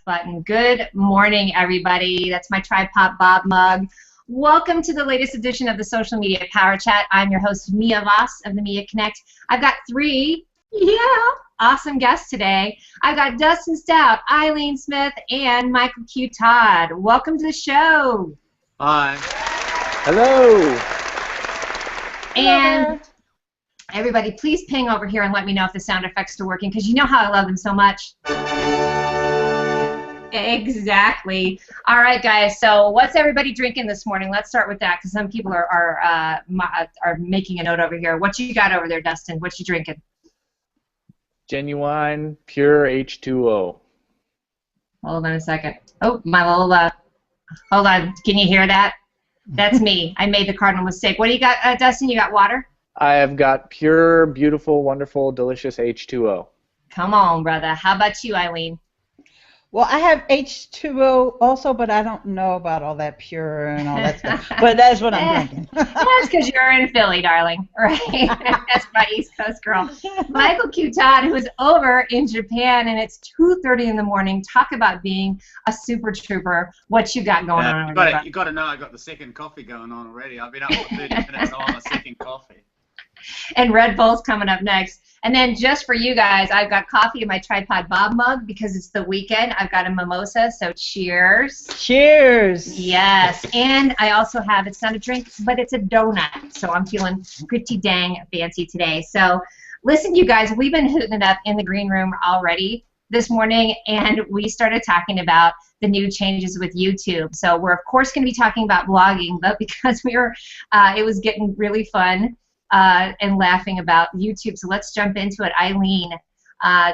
button. Good morning, everybody. That's my Tripod Bob mug. Welcome to the latest edition of the Social Media Power Chat. I'm your host, Mia Voss of the Mia Connect. I've got three, awesome guests today. I've got Dustin Stout, Ileane Smit, and Michael Q Todd. Welcome to the show. Hi. Hello. And everybody, please ping over here and let me know if the sound effects are working, because you know how I love them so much. Exactly. All right, guys. So, what's everybody drinking this morning? Let's start with that, because some people are making a note over here. What you got over there, Dustin? What you drinking? Genuine, pure H2O. Hold on a second. Oh, my little. Hold on. Can you hear that? That's me. I made the cardinal mistake. What do you got, Dustin? You got water? I have got pure, beautiful, wonderful, delicious H2O. Come on, brother. How about you, Ileane? Well, I have H2O also, but I don't know about all that pure and all that stuff. But that's what I'm drinking. That's because you're in Philly, darling. Right? That's my East Coast girl. Michael Q Todd, who is over in Japan, and it's 2:30 in the morning. Talk about being a super trooper. What you got going on over there? You got to know I got the second coffee going on already. I've been up for 30 minutes on my second coffee. And Red Bull's coming up next. And then just for you guys, I've got coffee in my Tripod Bob mug because it's the weekend. I've got a mimosa, so cheers. Cheers. Yes. And I also have, it's not a drink, but it's a donut. So I'm feeling pretty dang fancy today. So listen, you guys, we've been hooting it up in the green room already this morning, and we started talking about the new changes with YouTube. So we're, of course, going to be talking about blogging, but because we were, it was getting really fun. And laughing about YouTube. So let's jump into it. Ileane,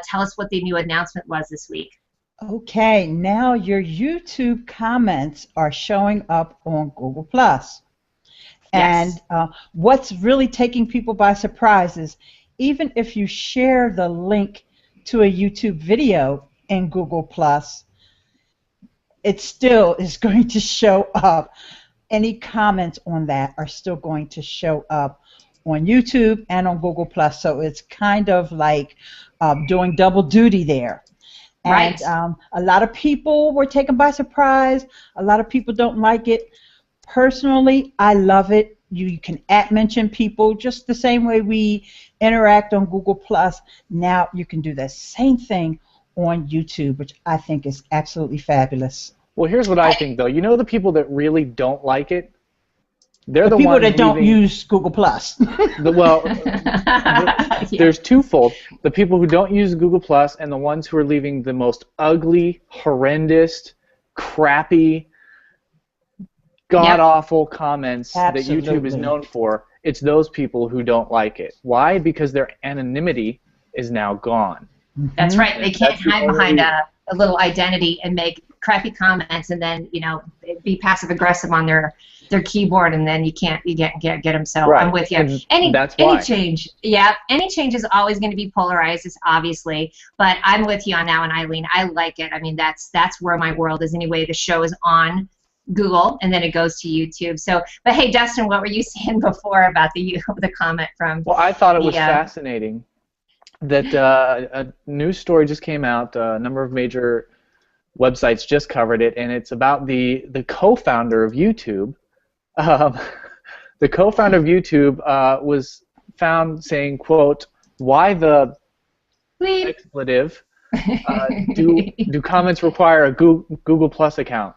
tell us what the new announcement was this week. Okay, now your YouTube comments are showing up on Google+. And what's really taking people by surprise is even if you share the link to a YouTube video in Google+, it still is going to show up. Any comments on that are still going to show up on YouTube and on Google+, so it's kind of like doing double duty there. And right. A lot of people were taken by surprise. A lot of people don't like it. Personally, I love it. You can mention people just the same way we interact on Google+. Now you can do the same thing on YouTube, which I think is absolutely fabulous. Well, here's what I think, though. You know the people that really don't like it? They're the people ones that don't use Google+. There's twofold. The people who don't use Google+, and the ones who are leaving the most ugly, horrendous, crappy, god-awful comments that YouTube is known for. It's those people who don't like it. Why? Because their anonymity is now gone. That's right. They can't hide behind a little identity and make crappy comments and then, you know, be passive-aggressive on their keyboard, and then you get them. So right. I'm with you. Any change, any change is always going to be polarized, it's obviously, but I'm with you on that one, Ileane. I like it. I mean, that's where my world is anyway. The show is on Google, and then it goes to YouTube. So, but hey, Dustin, what were you saying before about the comment from? Well, I thought it was fascinating that a news story just came out. A number of major websites just covered it, and it's about the co-founder of YouTube. The co-founder of YouTube was found saying, quote, "Why the expletive do comments require a Google Plus account?"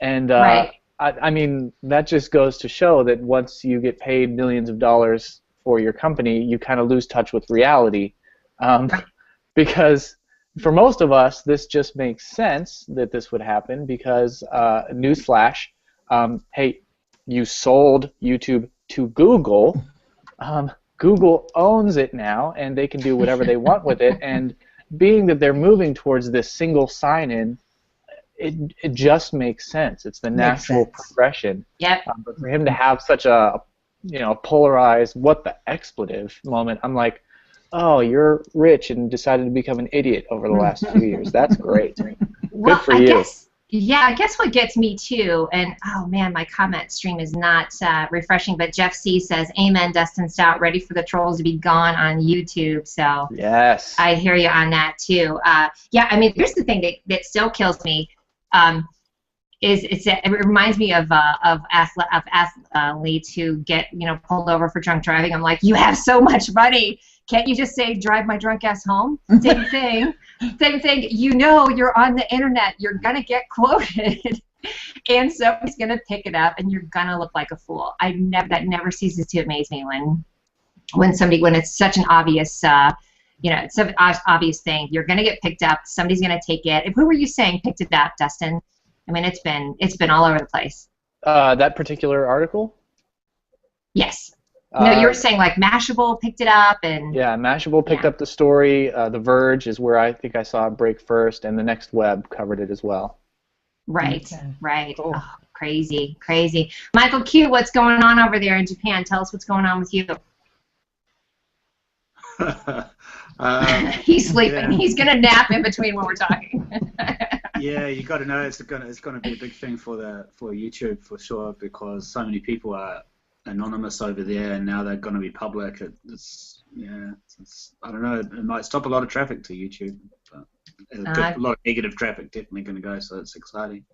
And I mean, that just goes to show that once you get paid millions of dollars for your company, you kind of lose touch with reality. Because for most of us, this just makes sense that this would happen because, newsflash, hey, you sold YouTube to Google. Google owns it now, and they can do whatever they want with it. And being that they're moving towards this single sign-in, it just makes sense. It's the natural progression. Yep. But for him to have such a polarized what the expletive moment, I'm like, oh, you're rich and decided to become an idiot over the last 2 years. That's great. Well, Good for you. Yeah, I guess what gets me too, and oh man, my comment stream is not refreshing, but Jeff C says, "Amen, Dustin Stout, ready for the trolls to be gone on YouTube." So Yes. I hear you on that too. Yeah, I mean, here's the thing that still kills me. It reminds me of athletes who get pulled over for drunk driving. I'm like, you have so much money, can't you just say drive my drunk ass home? Same thing. You're on the internet, you're gonna get quoted, and somebody's gonna pick it up, and you're gonna look like a fool. That never ceases to amaze me when it's such an obvious. It's an obvious thing. You're gonna get picked up. Somebody's gonna take it. Who were you saying picked it up, Dustin? I mean, it's been all over the place. That particular article? Yes. No, you were saying like Mashable picked it up and. Yeah, Mashable picked up the story. The Verge is where I think I saw it break first, and the Next Web covered it as well. Right, Okay. right. Cool. Oh, crazy, crazy. Michael Q, what's going on over there in Japan? Tell us what's going on with you. He's sleeping. Yeah. He's gonna nap in between when we're talking. Yeah, you got to know it's gonna be a big thing for YouTube for sure, because so many people are anonymous over there, and now they're going to be public. I don't know. It might stop a lot of traffic to YouTube, but a lot of negative traffic definitely going to go. So it's exciting.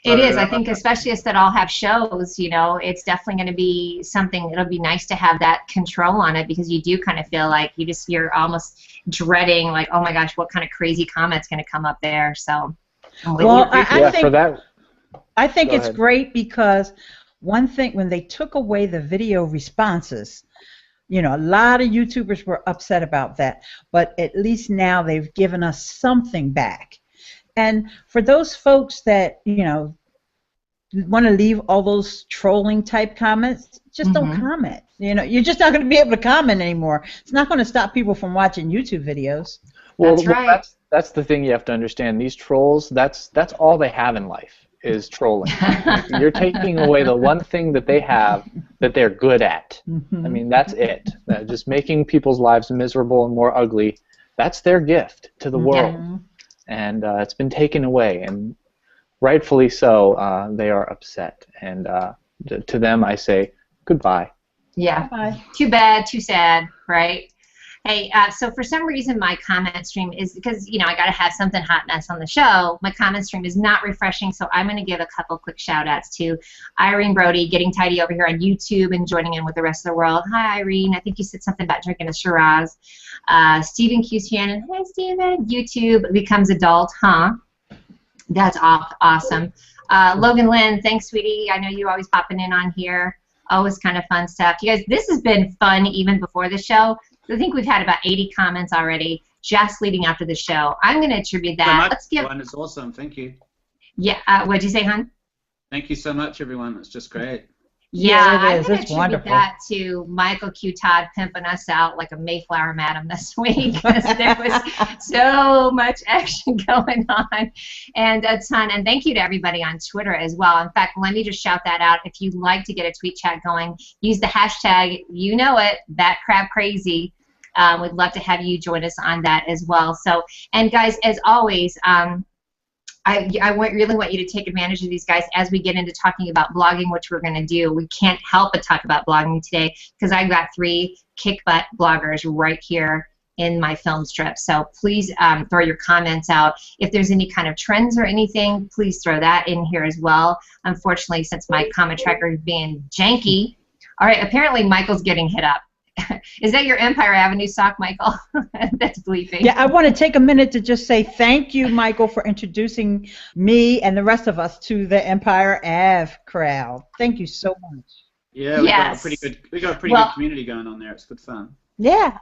It is. I think, especially as that all have shows, it's definitely going to be something. It'll be nice to have that control on it, because you do kind of feel like you're almost dreading, like, oh my gosh, what kind of crazy comment's going to come up there. So, well, I think Go it's ahead. great, because one thing, when they took away the video responses, a lot of YouTubers were upset about that, but at least now they've given us something back. And for those folks that, want to leave all those trolling type comments, just don't comment. You're just not going to be able to comment anymore. It's not going to stop people from watching YouTube videos. Well, That's right. That's the thing you have to understand. These trolls, that's all they have in life, is trolling. You're taking away the one thing that they have that they're good at. I mean, that's it. Just making people's lives miserable and more ugly. That's their gift to the world. Yeah. And it's been taken away, and rightfully so. They are upset, and to them I say goodbye. Yeah. Bye. Too bad, too sad, right? Hey, so for some reason my comment stream is, because I got to have something hot mess on the show. My comment stream is not refreshing, so I'm going to give a couple quick shout outs to Irene Brody, getting tidy over here on YouTube and joining in with the rest of the world. Hi, Irene. I think you said something about drinking a Shiraz. Stephen Q. Shannon. Hi, Stephen. YouTube becomes adult, huh? That's awesome. Logan Lynn, thanks, sweetie. I know you always popping in on here. Always kind of fun stuff. You guys, this has been fun even before the show. I think we've had about 80 comments already just leading up to the show. I'm going to attribute that. Let's give. It's awesome. Thank you. Yeah. What'd you say, hon? Thank you so much, everyone. It's just great. Yeah, it I'm is. going to It's attribute wonderful. that to Michael Q Todd pimping us out like a Mayflower madam this week, because there was so much action going on, and a ton. And thank you to everybody on Twitter as well. In fact, let me just shout that out. If you'd like to get a tweet chat going, use the hashtag, that crab crazy. We'd love to have you join us on that as well. So, and guys, as always, I really want you to take advantage of these guys as we get into talking about blogging, which we're going to do. We can't help but talk about blogging today, because I've got 3 kick-butt bloggers right here in my film strip. So please throw your comments out. If there's any kind of trends or anything, please throw that in here as well. Unfortunately, since my comment tracker is being janky. All right, apparently Michael's getting hit up. Is that your Empire Avenue sock, Michael? That's bleeping. Yeah, I want to take a minute to just say thank you, Michael, for introducing me and the rest of us to the Empire Ave crowd. Thank you so much. Yeah, we got Yes. a pretty good community going on there. It's good fun. Yeah.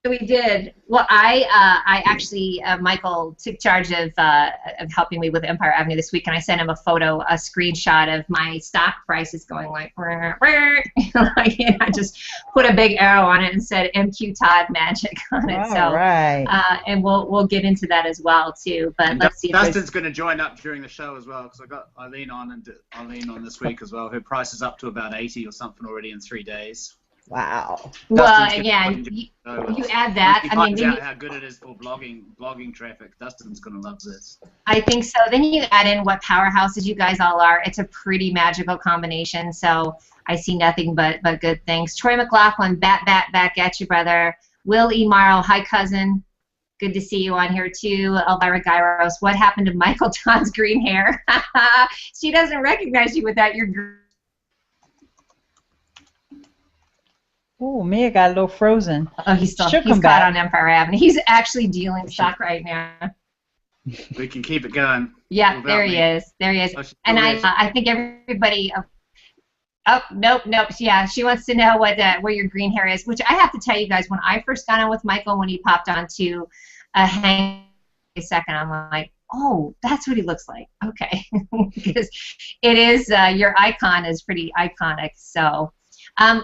We did. Well, I actually, Michael took charge of helping me with Empire Avenue this week, and I sent him a screenshot of my stock prices going like, I just put a big arrow on it and said MQ Todd magic on it. All right. And we'll get into that as well too. But And let's see. If Dustin's going to join up during the show as well, because I got Ileane on this week as well. Her price is up to about 80 or something already in 3 days. Wow. Well, Dustin's gonna yeah, find you add that. When he I mean, finds then out how good it is for blogging traffic, Dustin's gonna love this. I think so. Then you add in what powerhouses you guys all are. It's a pretty magical combination. So I see nothing but good things. Troy McLaughlin, back at you, brother. Will E. Morrow, hi, cousin. Good to see you on here, too. Elvira Gyros, what happened to Michael Todd's green hair? She doesn't recognize you without your green. Oh, Mia got a little frozen. Oh, he's She'll caught come back. on Empire Avenue. He's actually dealing stock right now. We can keep it going. Yeah, there he is. There he is. And I think everybody. Oh, nope. Yeah, she wants to know where your green hair is, which I have to tell you guys, when I first got on with Michael, when he popped onto a hang a second, I'm like, oh, that's what he looks like. Okay, because it is your icon is pretty iconic. So,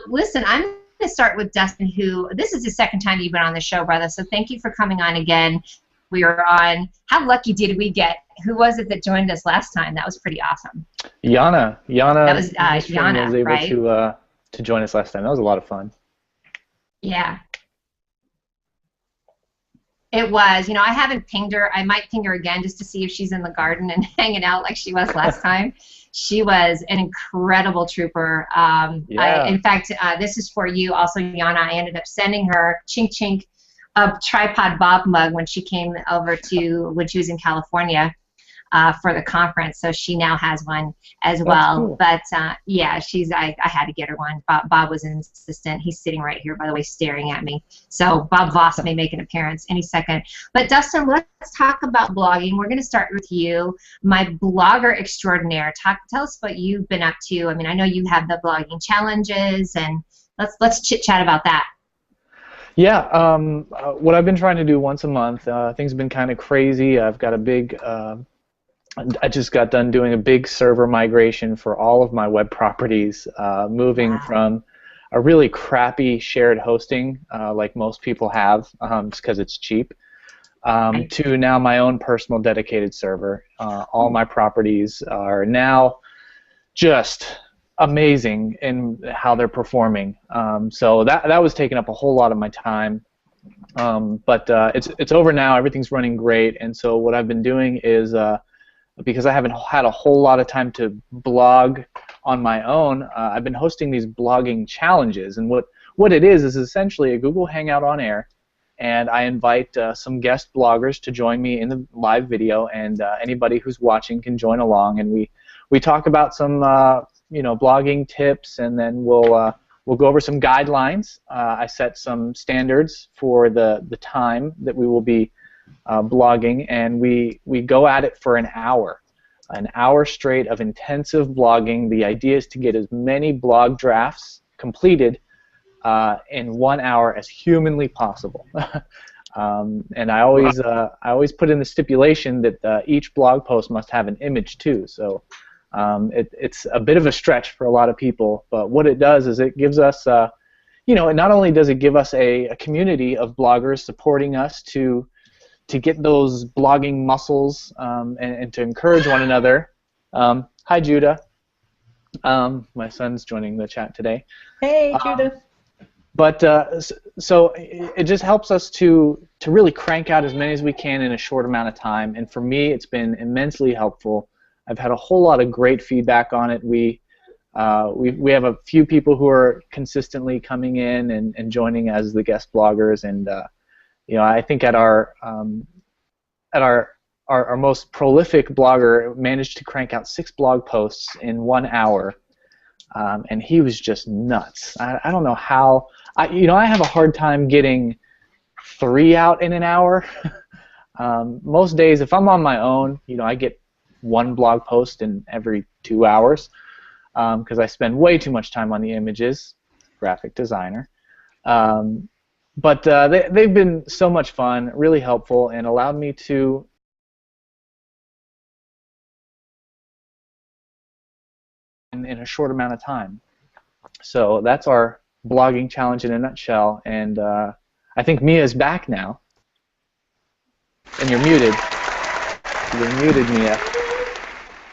listen, I'm going to start with Dustin, who this is the second time you've been on the show, brother. So thank you for coming on again. We were on. How lucky did we get? Who was it that joined us last time? That was pretty awesome. Yana. That was Yana, was able right? to join us last time. That was a lot of fun. Yeah. It was. You know, I haven't pinged her. I might ping her again just to see if she's in the garden and hanging out like she was last time. She was an incredible trooper. Yeah. In fact, this is for you also, Yana. I ended up sending her chink chink a tripod Bob mug when she came over when she was in California for the conference. So she now has one as well. Cool. But yeah, I had to get her one. Bob was insistent. He's sitting right here, by the way, staring at me. So Bob Voss may make an appearance any second. But Dustin, let's talk about blogging. We're going to start with you, my blogger extraordinaire. Tell us what you've been up to. I mean, I know you have the blogging challenges, and let's chit chat about that. Yeah, what I've been trying to do once a month, things have been kind of crazy. I've got a big, I just got done doing a big server migration for all of my web properties, moving from a really crappy shared hosting, like most people have, just because it's cheap, to now my own personal dedicated server. All my properties are now just amazing in how they're performing. So that was taking up a whole lot of my time. But it's over now. Everything's running great. And so what I've been doing is, because I haven't had a whole lot of time to blog on my own, I've been hosting these blogging challenges. And what it is essentially a Google Hangout on air. And I invite some guest bloggers to join me in the live video, and anybody who's watching can join along. And we talk about some blogging tips, and then we'll go over some guidelines. I set some standards for the time that we will be blogging, and we go at it for an hour straight of intensive blogging. The idea is to get as many blog drafts completed in 1 hour as humanly possible. And I always put in the stipulation that each blog post must have an image too. So it's a bit of a stretch for a lot of people, but what it does is it gives us, not only does it give us a community of bloggers supporting us to get those blogging muscles and to encourage one another. Hi, Judah. My son's joining the chat today. Hey, Judah. But so it just helps us to really crank out as many as we can in a short amount of time. And for me, it's been immensely helpful. I've had a whole lot of great feedback on it. We have a few people who are consistently coming in and joining as the guest bloggers, and I think at our most prolific blogger managed to crank out 6 blog posts in 1 hour, and he was just nuts. I don't know how. I have a hard time getting 3 out in an hour. Most days, if I'm on my own, I get 1 blog post in every 2 hours because I spend way too much time on the images, graphic designer. But they've been so much fun, really helpful, and allowed me to in a short amount of time. So that's our blogging challenge in a nutshell, and I think Mia's back now. And you're muted. You're muted, Mia.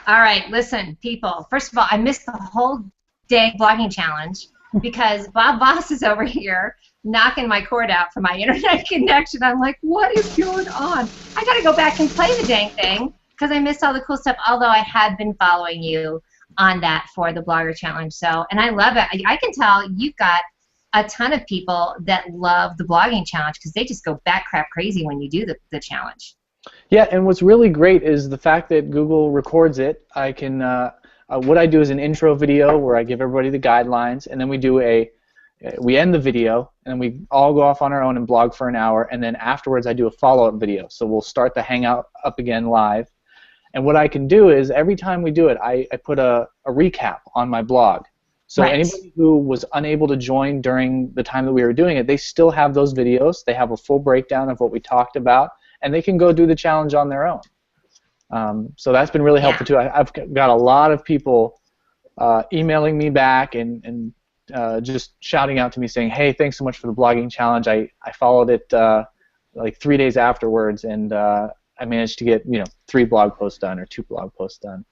All right, listen, people. First of all, I missed the whole day blogging challenge. because Bob Boss is over here knocking my cord out for my internet connection. I'm like, what is going on? I got to go back and play the dang thing because I missed all the cool stuff, although I had been following you on that for the Blogger Challenge. So, and I love it. I can tell you've got a ton of people that love the blogging challenge because they just go bat crap crazy when you do the challenge. Yeah, and what's really great is the fact that Google records it. I can what I do is an intro video where I give everybody the guidelines, and then we end the video, and we all go off on our own and blog for an hour, and then afterwards I do a follow-up video. So we'll start the Hangout up again live, and what I can do is every time we do it, I put a recap on my blog. So anybody who was unable to join during the time that we were doing it, they still have those videos. They have a full breakdown of what we talked about, and they can go do the challenge on their own. So that's been really helpful too. I've got a lot of people emailing me back and just shouting out to me saying, hey, thanks so much for the blogging challenge. I followed it like 3 days afterwards, and I managed to get 3 blog posts done or 2 blog posts done.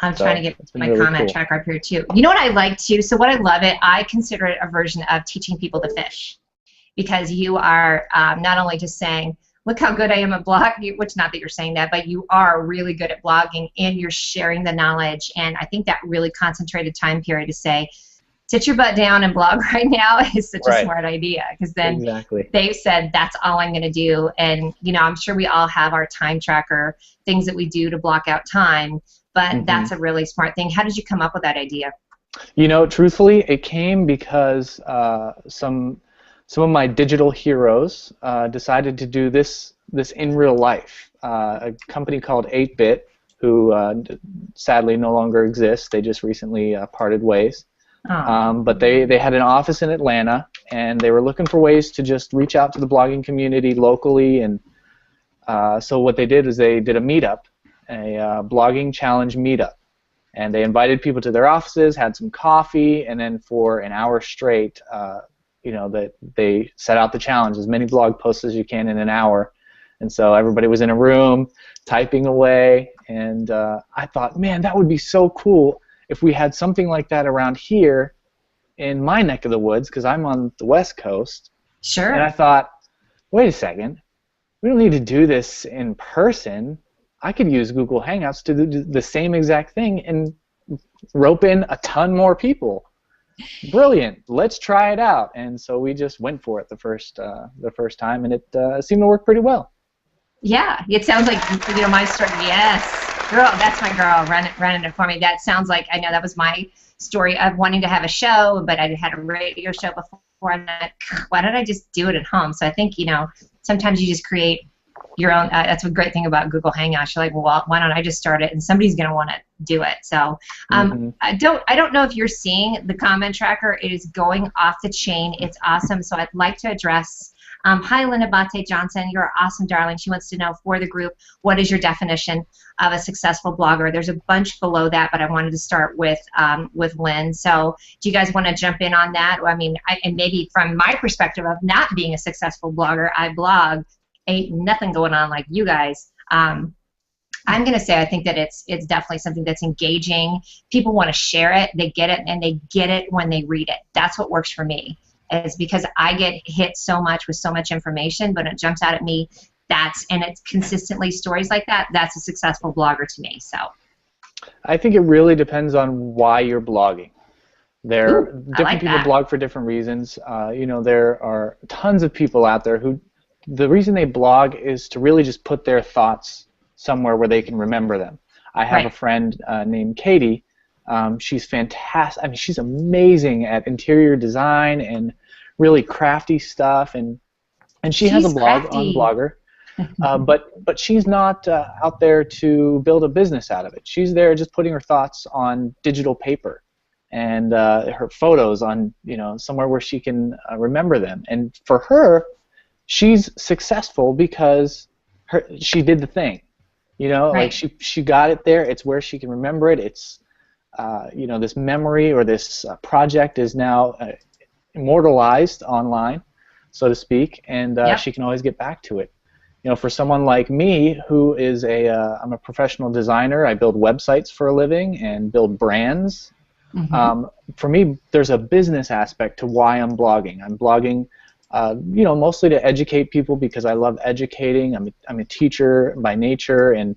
I'm trying to get my really comment tracker up here too. You know what I like too? So what I love it, I consider it a version of teaching people to fish, because you are not only just saying, look how good I am at blogging, which not that you're saying that, but you are really good at blogging and you're sharing the knowledge. And I think that really concentrated time period to say, sit your butt down and blog right now is such a smart idea, because then they've said that's all I'm going to do. And I'm sure we all have our time tracker, things that we do to block out time, but that's a really smart thing. How did you come up with that idea? Truthfully, it came because some of my digital heroes decided to do this in real life. A company called 8-Bit, who sadly no longer exists. They just recently parted ways. But they had an office in Atlanta, and they were looking for ways to just reach out to the blogging community locally. And so what they did was they did a meetup, a blogging challenge meetup. And they invited people to their offices, had some coffee, and then for an hour straight, that they set out the challenge, as many blog posts as you can in an hour. And so everybody was in a room typing away, and I thought, man, that would be so cool if we had something like that around here in my neck of the woods, because I'm on the West Coast. Sure. And I thought, wait a second, we don't need to do this in person. I could use Google Hangouts to do the same exact thing and rope in a ton more people. Brilliant. Let's try it out. And so we just went for it the first time, and it seemed to work pretty well. Yeah, it sounds like my story. Yes, girl, that's my girl running it for me. That sounds like, I know that was my story of wanting to have a show, but I had a radio show before, and why don't I just do it at home? So I think sometimes you just create your own. That's a great thing about Google Hangouts. You're like, well, why don't I just start it, and somebody's going to want to do it. So I don't know if you're seeing the comment tracker. It is going off the chain. It's awesome. So I'd like to address. Hi, Linda Bate Johnson. You're awesome, darling. She wants to know for the group, what is your definition of a successful blogger? There's a bunch below that, but I wanted to start with Lynn. So do you guys want to jump in on that? I mean, and maybe from my perspective of not being a successful blogger, I blog. Ain't nothing going on like you guys. I'm going to say I think that it's definitely something that's engaging. People want to share it. They get it, and they get it when they read it. That's what works for me, is because I get hit so much with so much information, but it jumps out at me. And it's consistently stories like that. That's a successful blogger to me. So I think it really depends on why you're blogging. Different people blog for different reasons. There are tons of people out there who the reason they blog is to really just put their thoughts somewhere where they can remember them. I have a friend named Katie. She's fantastic. I mean, she's amazing at interior design and really crafty stuff, and she has a blog on Blogger. But she's not out there to build a business out of it. She's there just putting her thoughts on digital paper and her photos on somewhere where she can remember them. And for her, she's successful because she did the thing. Like she got it there. It's where she can remember it. It's this memory or this project is now immortalized online, so to speak, and she can always get back to it. For someone like me, who is I'm a professional designer, I build websites for a living and build brands. For me, there's a business aspect to why I'm blogging. I'm blogging, mostly to educate people because I love educating. I'm a teacher by nature, and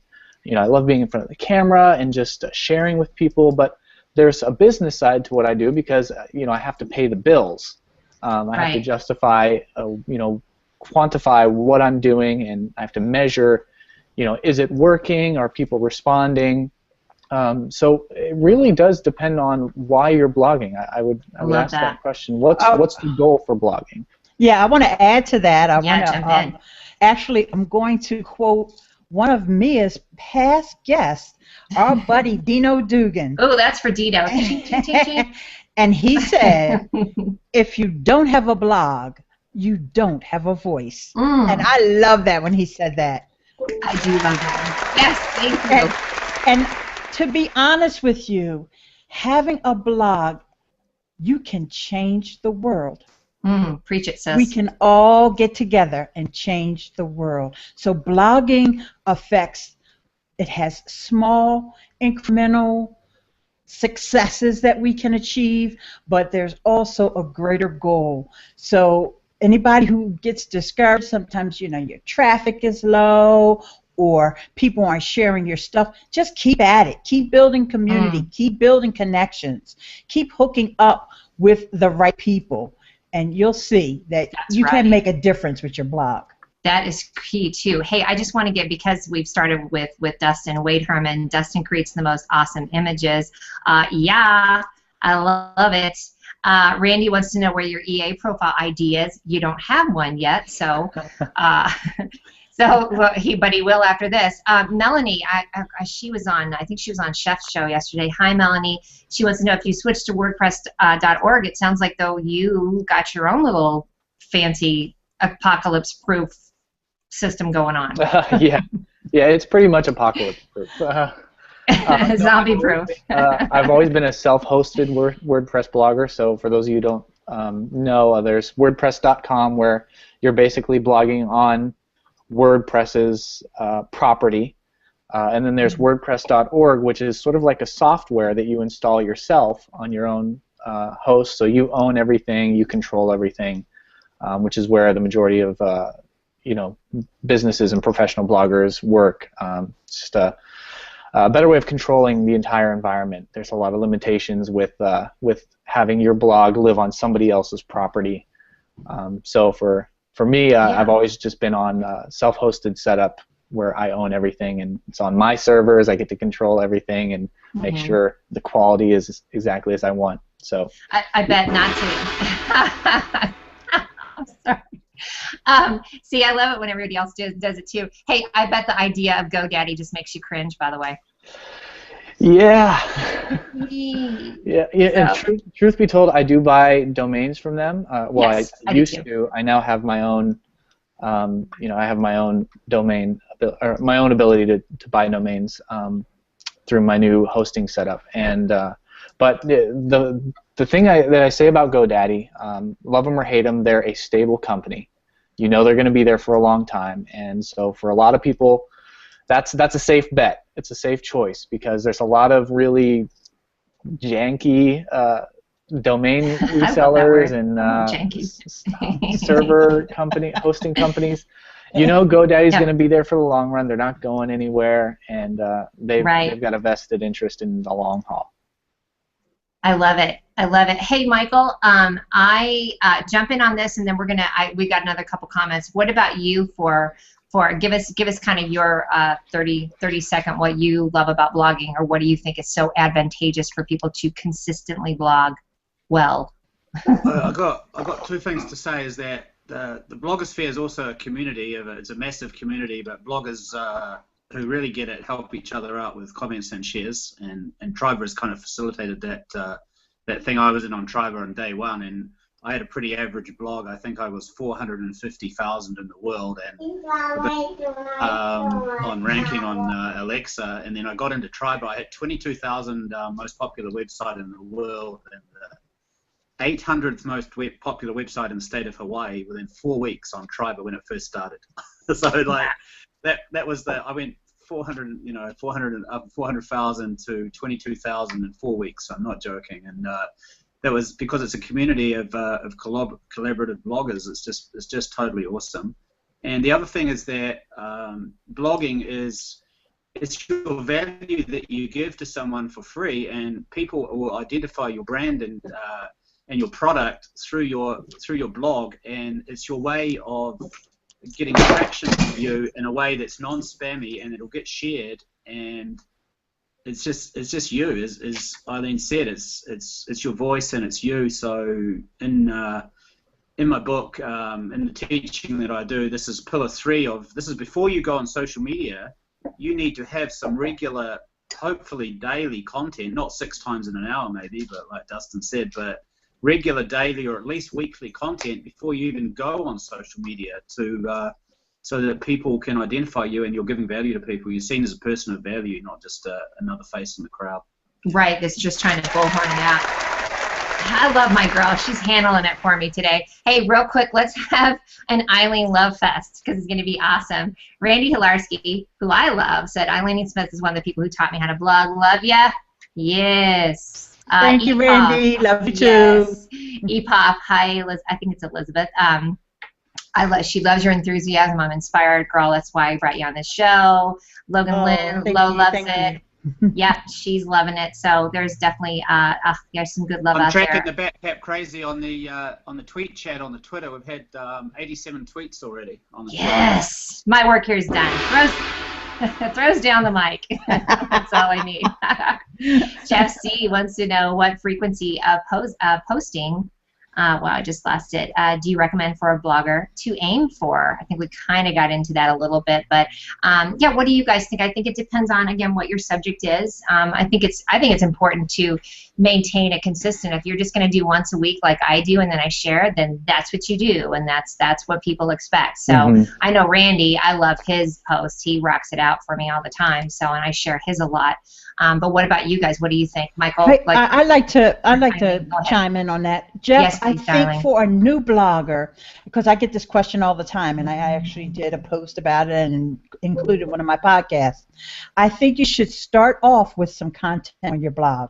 I love being in front of the camera and just sharing with people. But there's a business side to what I do because I have to pay the bills. I have to justify, quantify what I'm doing, and I have to measure. Is it working? Are people responding? So it really does depend on why you're blogging. I would ask that question. What's the goal for blogging? Yeah, I want to add to that. Jump in. Actually, I'm going to quote one of Mia's past guests, our buddy Dino Dugan. Oh, that's for Dino. And he said, if you don't have a blog, you don't have a voice. And I love that when he said that. I do love that. Yes, thank you. And to be honest with you, having a blog, you can change the world. Preach it, sis. We can all get together and change the world. So blogging it has small, incremental successes that we can achieve, but there's also a greater goal. So anybody who gets discouraged, sometimes, your traffic is low or people aren't sharing your stuff, just keep at it. Keep building community. Keep building connections. Keep hooking up with the right people. And you'll see that you can make a difference with your blog. That is key, too. Hey, I just want to because we've started with Dustin, Wade Herman. Dustin creates the most awesome images. Yeah, I love it. Randy wants to know where your EA profile ID is. You don't have one yet, so but he will after this. Melanie, she was on, I think she was on Chef's show yesterday. Hi, Melanie. She wants to know if you switched to WordPress.org. It sounds like, though, you got your own little fancy apocalypse-proof system going on. Yeah, it's pretty much apocalypse-proof. Zombie-proof. I've always been a self-hosted WordPress blogger, so for those of you who don't know, there's WordPress.com where you're basically blogging on WordPress's property, and then there's WordPress.org, which is sort of like a software that you install yourself on your own host, so you own everything, you control everything, which is where the majority of businesses and professional bloggers work. It's just a better way of controlling the entire environment. There's a lot of limitations with having your blog live on somebody else's property. So for me, I've always just been on self-hosted setup where I own everything, and it's on my servers. I get to control everything and make sure the quality is exactly as I want. So I bet not to. I'm sorry. See, I love it when everybody else does it too. Hey, I bet the idea of GoDaddy just makes you cringe, by the way. Yeah. And truth be told, I do buy domains from them. Yes, I used to. I now have my own. I have my own domain, or my own ability to buy domains through my new hosting setup. And but the thing that I say about GoDaddy, love them or hate them, they're a stable company. They're going to be there for a long time, and so for a lot of people, that's a safe bet. It's a safe choice because there's a lot of really janky domain resellers and server hosting companies. GoDaddy's going to be there for the long run. They're not going anywhere, and they've got a vested interest in the long haul. I love it. I love it. Hey, Michael, I jump in on this, and then we got another couple comments. What about you for give us kind of your 30-second what you love about blogging, or what do you think is so advantageous for people to consistently blog well? I got two things to say. Is that the blogosphere is also a community. It's a massive community, but bloggers who really get it help each other out with comments and shares, and Triber has kind of facilitated that thing. I was in on Triber on day one, and I had a pretty average blog. I think I was 450,000 in the world, and on ranking on Alexa, and then I got into Triber. I had 22,000 most popular website in the world, and the 800th most popular website in the state of Hawaii within 4 weeks on Triber when it first started. So like that was I went 400,000 to 22,000 in 4 weeks. I'm not joking, and that was because it's a community of collaborative bloggers. It's just totally awesome. And the other thing is that blogging it's your value that you give to someone for free, and people will identify your brand and your product through your blog, and it's your way of getting traction for you in a way that's non-spammy, and it'll get shared, and it's just you, as Ileane said, it's your voice and it's you. So in my book, in the teaching that I do, this is pillar 3 of this is before you go on social media. You need to have some regular, hopefully daily content, not 6 times in an hour maybe, but like Dustin said, but regular daily or at least weekly content before you even go on social media so that people can identify you and you're giving value to people. You're seen as a person of value, not just another face in the crowd. Right, that's just trying to bullhorn it out. I love my girl. She's handling it for me today. Hey, real quick, let's have an Ileane Love Fest because it's going to be awesome. Randy Hilarski, who I love, said Ileane Smit is one of the people who taught me how to blog. Love ya. Yes. Thank you, Randy. Love you too. EPOP. Hi, I think it's Elizabeth. She loves your enthusiasm. I'm inspired, girl. That's why I brought you on this show. Logan Lynn, Lo loves it. Yep, she's loving it. So there's definitely there's some good love out there. I'm tracking the Batcap crazy on the tweet chat on the Twitter. We've had 87 tweets already on the Yes, my work here is done. Throws down the mic. That's all I need. Jeff C wants to know what frequency of posting. Well, I just lost it. Do you recommend for a blogger to aim for? I think we kind of got into that a little bit, but yeah, what do you guys think? I think it depends on, again, what your subject is. I think it's important to maintain it consistent. If you're just going to do once a week like I do and then I share, then that's what you do, and that's what people expect. So I know Randy, I love his posts. He rocks it out for me all the time. So, and I share his a lot. But what about you guys? What do you think, Michael? Hey, I'd like to chime in on that. Jeff, yes, please, I think darling. for a new blogger, because I get this question all the time, and I actually did a post about it and included one of my podcasts. I think you should start off with some content on your blog.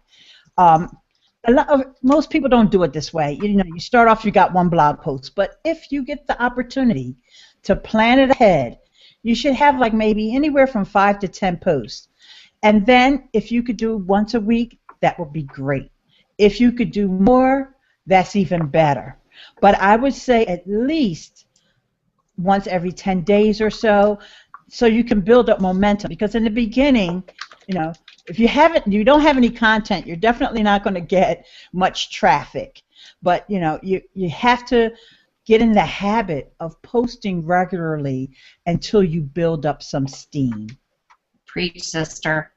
Most people don't do it this way. You start off, you got one blog post, but if you get the opportunity to plan it ahead, you should have like maybe anywhere from 5 to 10 posts. And then if you could do once a week, that would be great. If you could do more, that's even better. But I would say at least once every 10 days or so you can build up momentum. Because in the beginning, if you don't have any content, you're definitely not going to get much traffic. But you have to get in the habit of posting regularly until you build up some steam. Preach, sister.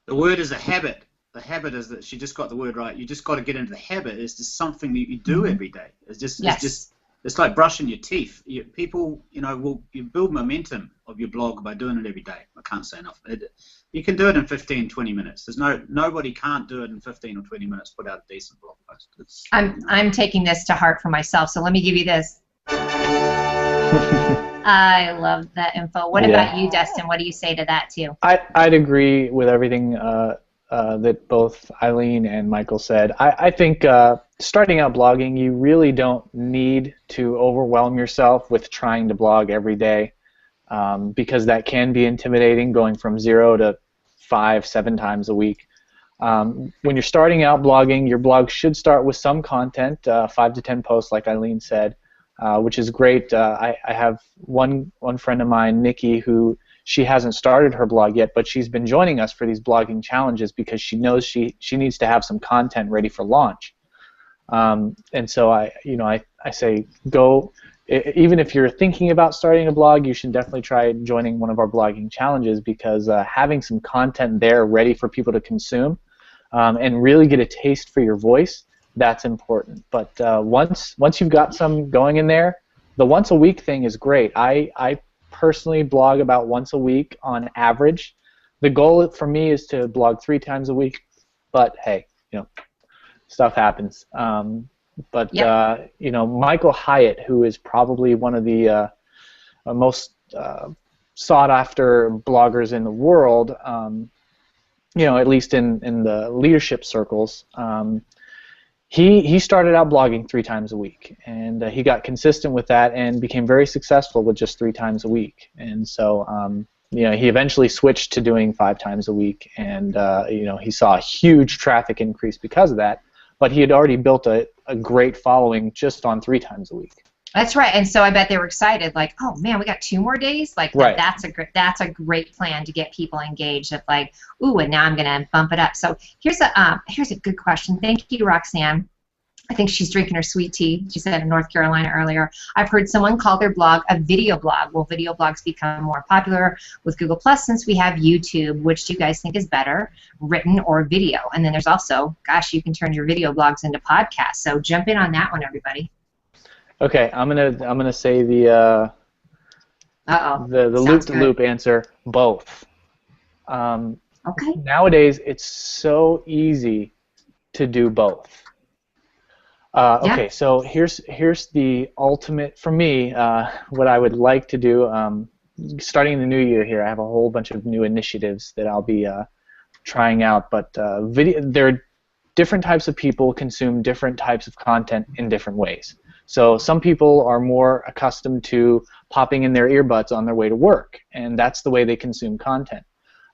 The word is a habit. The habit is that she just got the word right. You just got to get into the habit. It's just something that you do every day. It's like brushing your teeth. People, you build momentum of your blog by doing it every day. I can't say enough. You can do it in 15, 20 minutes. Nobody can't do it in 15 or 20 minutes. Put out a decent blog post. I'm taking this to heart for myself. So let me give you this. I love that info. What about you, Dustin? What do you say to that too? I'd agree with everything that both Ileane and Michael said. I think starting out blogging, you really don't need to overwhelm yourself with trying to blog every day, because that can be intimidating, going from 0 to 5, 7 times a week. When you're starting out blogging, your blog should start with some content, 5 to 10 posts, like Ileane said. Which is great. I have one friend of mine, Nikki, who she hasn't started her blog yet, but she's been joining us for these blogging challenges because she knows she needs to have some content ready for launch. And so I say go. Even if you're thinking about starting a blog, you should definitely try joining one of our blogging challenges, because having some content there ready for people to consume and really get a taste for your voice, that's important. But once you've got some going in there, the once a week thing is great. I personally blog about once a week on average. The goal for me is to blog 3 times a week, but hey, stuff happens. Michael Hyatt, who is probably one of the most sought after bloggers in the world, you know, at least in the leadership circles. He started out blogging 3 times a week, and he got consistent with that and became very successful with just 3 times a week. And so, you know, he eventually switched to doing 5 times a week, and you know, he saw a huge traffic increase because of that. But he had already built a great following just on 3 times a week. That's right, and so I bet they were excited, like, oh man, we got 2 more days. Like, right. That's a great plan to get people engaged. Of like, ooh, and now I'm gonna bump it up. So here's a good question. Thank you, Roxanne. I think she's drinking her sweet tea. She said in North Carolina earlier. I've heard someone call their blog a video blog. Will video blogs become more popular with Google Plus since we have YouTube? Which do you guys think is better, written or video? And then there's also, gosh, you can turn your video blogs into podcasts. So jump in on that one, everybody. Okay, I'm gonna say the loop-to-loop answer, both. Okay. Nowadays, it's so easy to do both. Okay, so here's the ultimate for me. What I would like to do, starting in the new year here, I have a whole bunch of new initiatives that I'll be trying out. But there are different types of people consume different types of content in different ways. So some people are more accustomed to popping in their earbuds on their way to work, and that's the way they consume content.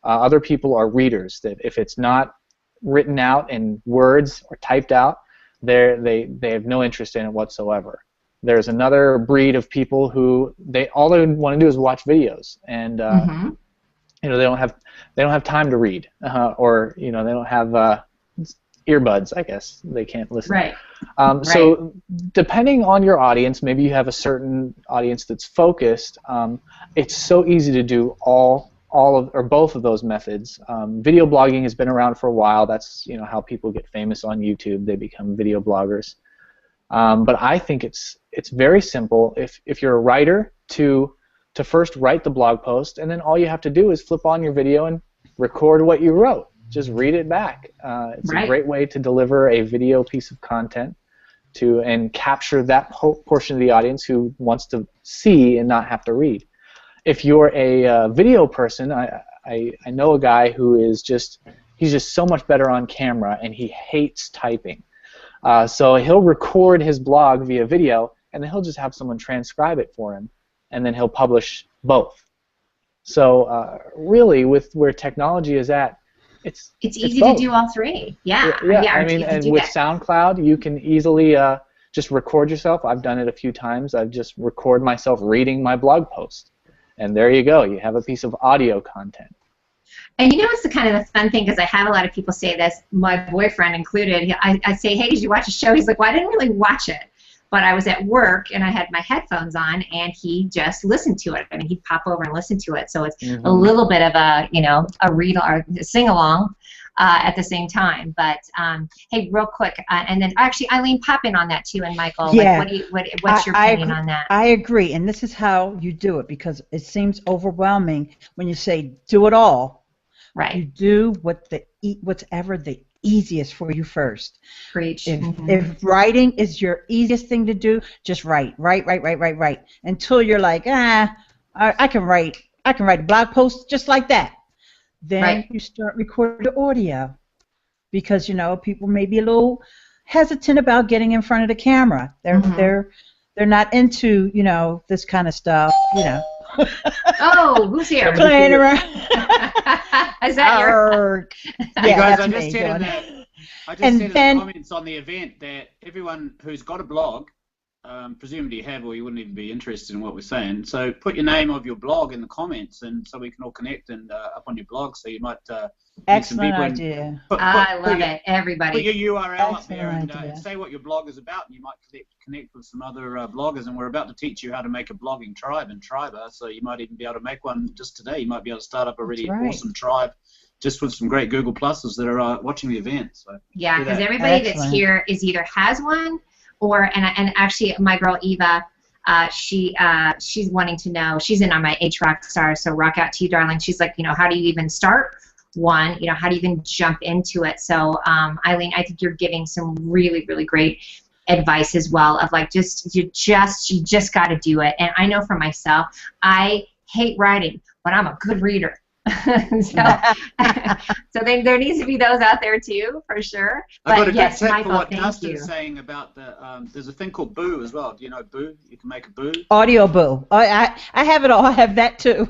Other people are readers, that if it's not written out in words or typed out, they have no interest in it whatsoever. There's another breed of people who all they want to do is watch videos, and you know, they don't have time to read, or you know, they don't have earbuds, I guess. They can't listen. Right. So depending on your audience, maybe you have a certain audience that's focused, it's so easy to do all of or both of those methods. Video blogging has been around for a while. That's, you know, how people get famous on YouTube. They become video bloggers. But I think it's very simple. If you're a writer, to first write the blog post, and then all you have to do is flip on your video and record what you wrote. Just read it back. It's a great way to deliver a video piece of content and capture that portion of the audience who wants to see and not have to read. If you're a video person, I know a guy who is he's just so much better on camera, and he hates typing. So he'll record his blog via video, and then he'll just have someone transcribe it for him, and then he'll publish both. So really, with where technology is at, it's easy both. to do all 3. Yeah. I mean, and with SoundCloud, you can easily just record yourself. I've done it a few times. I've just record myself reading my blog post, and there you go. You have a piece of audio content. And you know what's the kind of the fun thing, because I have a lot of people say this, my boyfriend included. I say, hey, did you watch a show? He's like, well, I didn't really watch it, but I was at work and I had my headphones on, and he just listened to it. I mean, he'd pop over and listen to it. So it's a little bit of a, you know, a read or sing along at the same time. But hey, real quick, and then actually, Ileane, pop in on that too, and Michael. Yeah. Like, what's your opinion on that? I agree, and this is how you do it, because it seems overwhelming when you say do it all. Right. You do whatever the easiest for you first. Preach. If writing is your easiest thing to do, just write until you're like, I can write a blog post just like that. Then you start recording the audio, because, you know, people may be a little hesitant about getting in front of the camera. They're not into, you know, this kind of stuff, you know. Oh, who's here? Playing around. Is that your? Yeah, guys, I just said in the comments on the event that everyone who's got a blog, presumably you have, or you wouldn't even be interested in what we're saying. So put your name of your blog in the comments, and so we can all connect and up on your blog. So you might. Excellent idea. I love it. Everybody. Put your URL up there and say what your blog is about, and you might connect with some other bloggers. And we're about to teach you how to make a blogging tribe in Triber. So you might even be able to make one just today. You might be able to start up a really awesome tribe, just with some great Google Pluses that are watching the event. So yeah, because everybody that's here is either has one, or and actually my girl Eva, she's wanting to know. She's in on my H Rockstar, so rock out to you, darling. She's like, you know, how do you even start one? You know, how do you even jump into it? So Ileane, I think you're giving some really, really great advice as well, of like you just got to do it. And I know for myself, I hate writing, but I'm a good reader. So there needs to be those out there too, for sure. I got a But yes, good tip Michael, for what thank Dustin's you. saying about the. There's a thing called Boo as well. Do you know Boo? You can make a Boo. Audio Boo. I have it all. I have that too.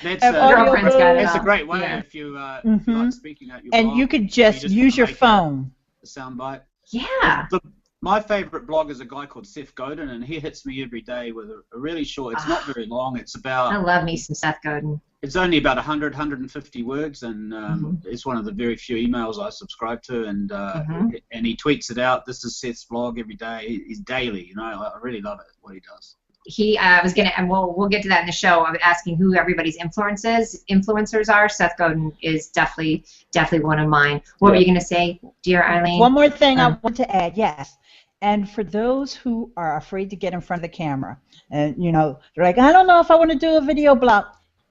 That's Have a, Audio Girlfriend's got it that's a all. great way Yeah. if you like speaking at your And blog, you could just use your phone. a soundbite. Yeah. My favorite blog is a guy called Seth Godin, and he hits me every day with a really short. It's not very long. It's I about. love me some Seth Godin. It's only about 100, 150 words, and it's one of the very few emails I subscribe to, and he tweets it out. This is Seth's blog every day. He's daily, you know. I really love it, what he does. He was gonna, and we'll get to that in the show. I was asking who everybody's influencers are. Seth Godin is definitely one of mine. What were you gonna say, dear Ileane? One more thing I want to add. Yes. And for those who are afraid to get in front of the camera, and they're like, I don't know if I want to do a video blog.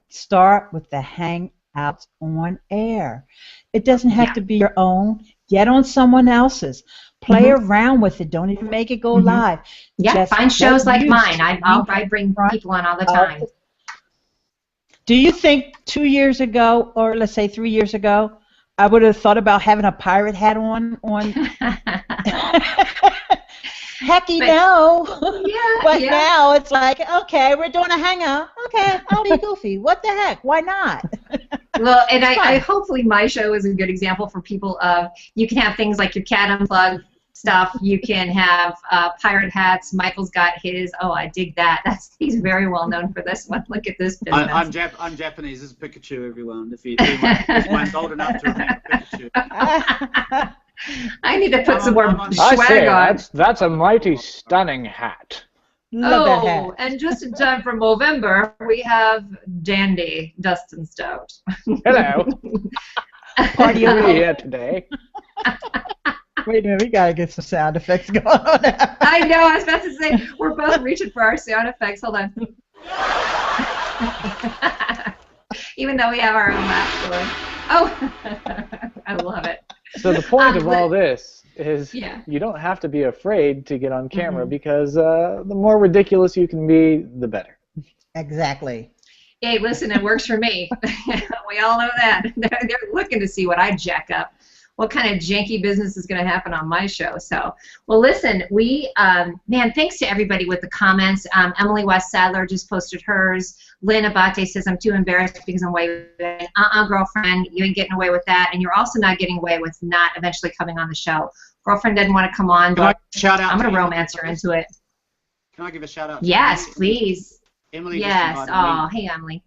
Start with the Hangouts on air. It doesn't have to be your own. Get on someone else's. Play around with it. Don't even make it go live. Yeah, Just find shows like use mine. I bring people on all the time. Do you think 2 years ago, or let's say 3 years ago, I would have thought about having a pirate hat on? Hecky no. Yeah, But now it's like, okay, we're doing a hangout. Okay, I'll be goofy. What the heck? Why not? Well, and I hopefully my show is a good example for people of, you can have things like your Cat Unplugged stuff. You can have pirate hats. Michael's got his. Oh, I dig that. He's very well known for this one. Look at this business. I'm Japanese. This is Pikachu, everyone. If anyone's old enough to remember Pikachu. I need to put some more I swag say, on. that's a mighty stunning hat. Love that hat. Oh, and just in time for Movember, we have Dandy Dustin Stout. Hello. Party Are over we here. here today? Wait a minute, we gotta get some sound effects going on. I know, I was about to say, we're both reaching for our sound effects. Hold on. Even though we have our own laugh going. Oh, I love it. So the point of all this is you don't have to be afraid to get on camera because the more ridiculous you can be, the better. Exactly. Hey, listen, it works for me. We all know that. They're looking to see what I jack up. What kind of janky business is going to happen on my show? So, well, listen, man, thanks to everybody with the comments. Emily West Sadler just posted hers. Lynn Abate says, I'm too embarrassed because I'm way with girlfriend, you ain't getting away with that. And you're also not getting away with not eventually coming on the show. Girlfriend didn't want to come on, but I'm going to romance her into it. Can I give a shout out? Yes, please. Emily. Yes. Oh, hey, Emily.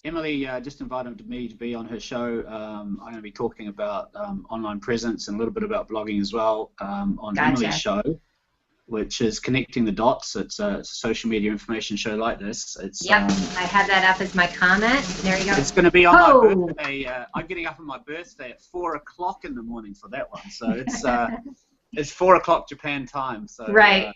Emily just invited me to be on her show. I'm going to be talking about online presence and a little bit about blogging as well on Emily's show, which is Connecting the Dots. It's a social media information show like this. It's, I had that up as my comment. There you go. It's going to be on my birthday. I'm getting up on my birthday at 4 o'clock in the morning for that one. So it's 4 o'clock Japan time. So right.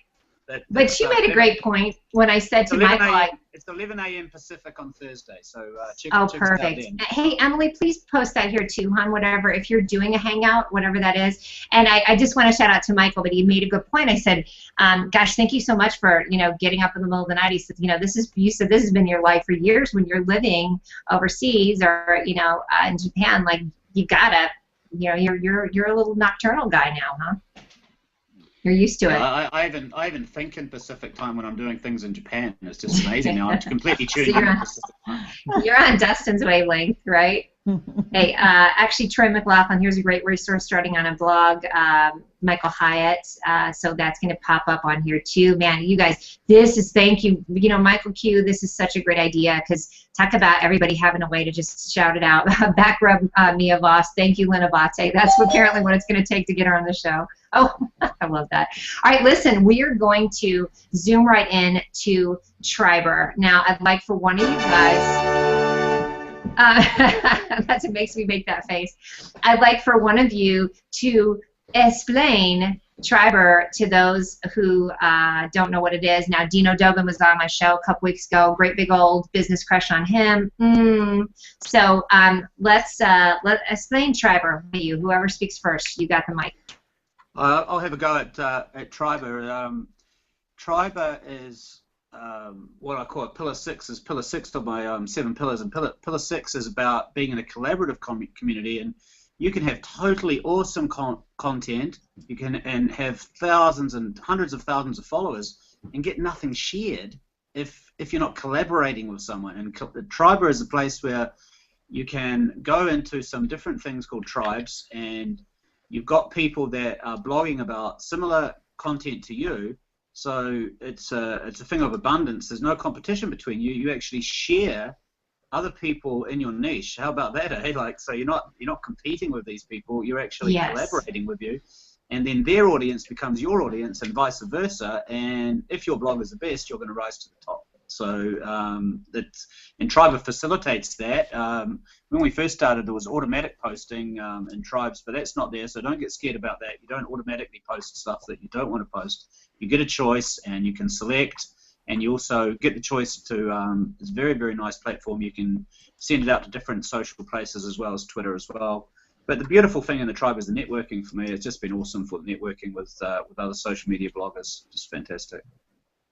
But she made a great point when I said to Michael, it's 11 a.m. Pacific on Thursday, so check perfect. it out then. Hey, Emily, please post that here too, hon, whatever, if you're doing a hangout, whatever that is. And I just want to shout out to Michael, but he made a good point. I said, gosh, thank you so much for, getting up in the middle of the night. He said, you said this has been your life for years when you're living overseas or, in Japan, like you gotta, you're a little nocturnal guy now, huh? You're used to it. I even think in Pacific time when I'm doing things in Japan. It's just amazing now. I'm completely tuning So in Pacific time. You're on Dustin's wavelength, right? Hey, actually, Troy McLaughlin, here's a great resource starting on a blog, Michael Hyatt. So that's going to pop up on here too. Man, you guys, thank you. Michael Q, this is such a great idea because talk about everybody having a way to just shout it out. Back rub Mia Voss. Thank you, Lynn Abate. That's apparently what it's going to take to get her on the show. Oh, I love that. All right, listen, we are going to zoom right in to Triber. Now, I'd like for one of you guys, that's what makes me make that face. I'd like for one of you to explain Triber to those who don't know what it is. Now, Dino Dogan was on my show a couple weeks ago. Great big old business crush on him. So let's explain Triber to you. Whoever speaks first, you got the mic. I'll have a go at Triber. Triber is what I call it, pillar 6 is pillar 6 of my 7 pillars, and pillar 6 is about being in a collaborative community, and you can have totally awesome content, you can and have thousands and hundreds of thousands of followers and get nothing shared if you're not collaborating with someone. And Triber is a place where you can go into some different things called tribes, and you've got people that are blogging about similar content to you. So it's a thing of abundance. There's no competition between you. You actually share other people in your niche. How about that? Eh? Like, so you're not competing with these people. You're actually collaborating with you, and then their audience becomes your audience, and vice versa. And if your blog is the best, you're going to rise to the top. So and Tribe facilitates that. When we first started, there was automatic posting in Tribes, but that's not there. So don't get scared about that. You don't automatically post stuff that you don't want to post. You get a choice, and you can select. And you also get the choice to, it's a very, very nice platform. You can send it out to different social places as well as Twitter as well. But the beautiful thing in the Tribe is the networking for me. It's just been awesome for networking with other social media bloggers. Just fantastic.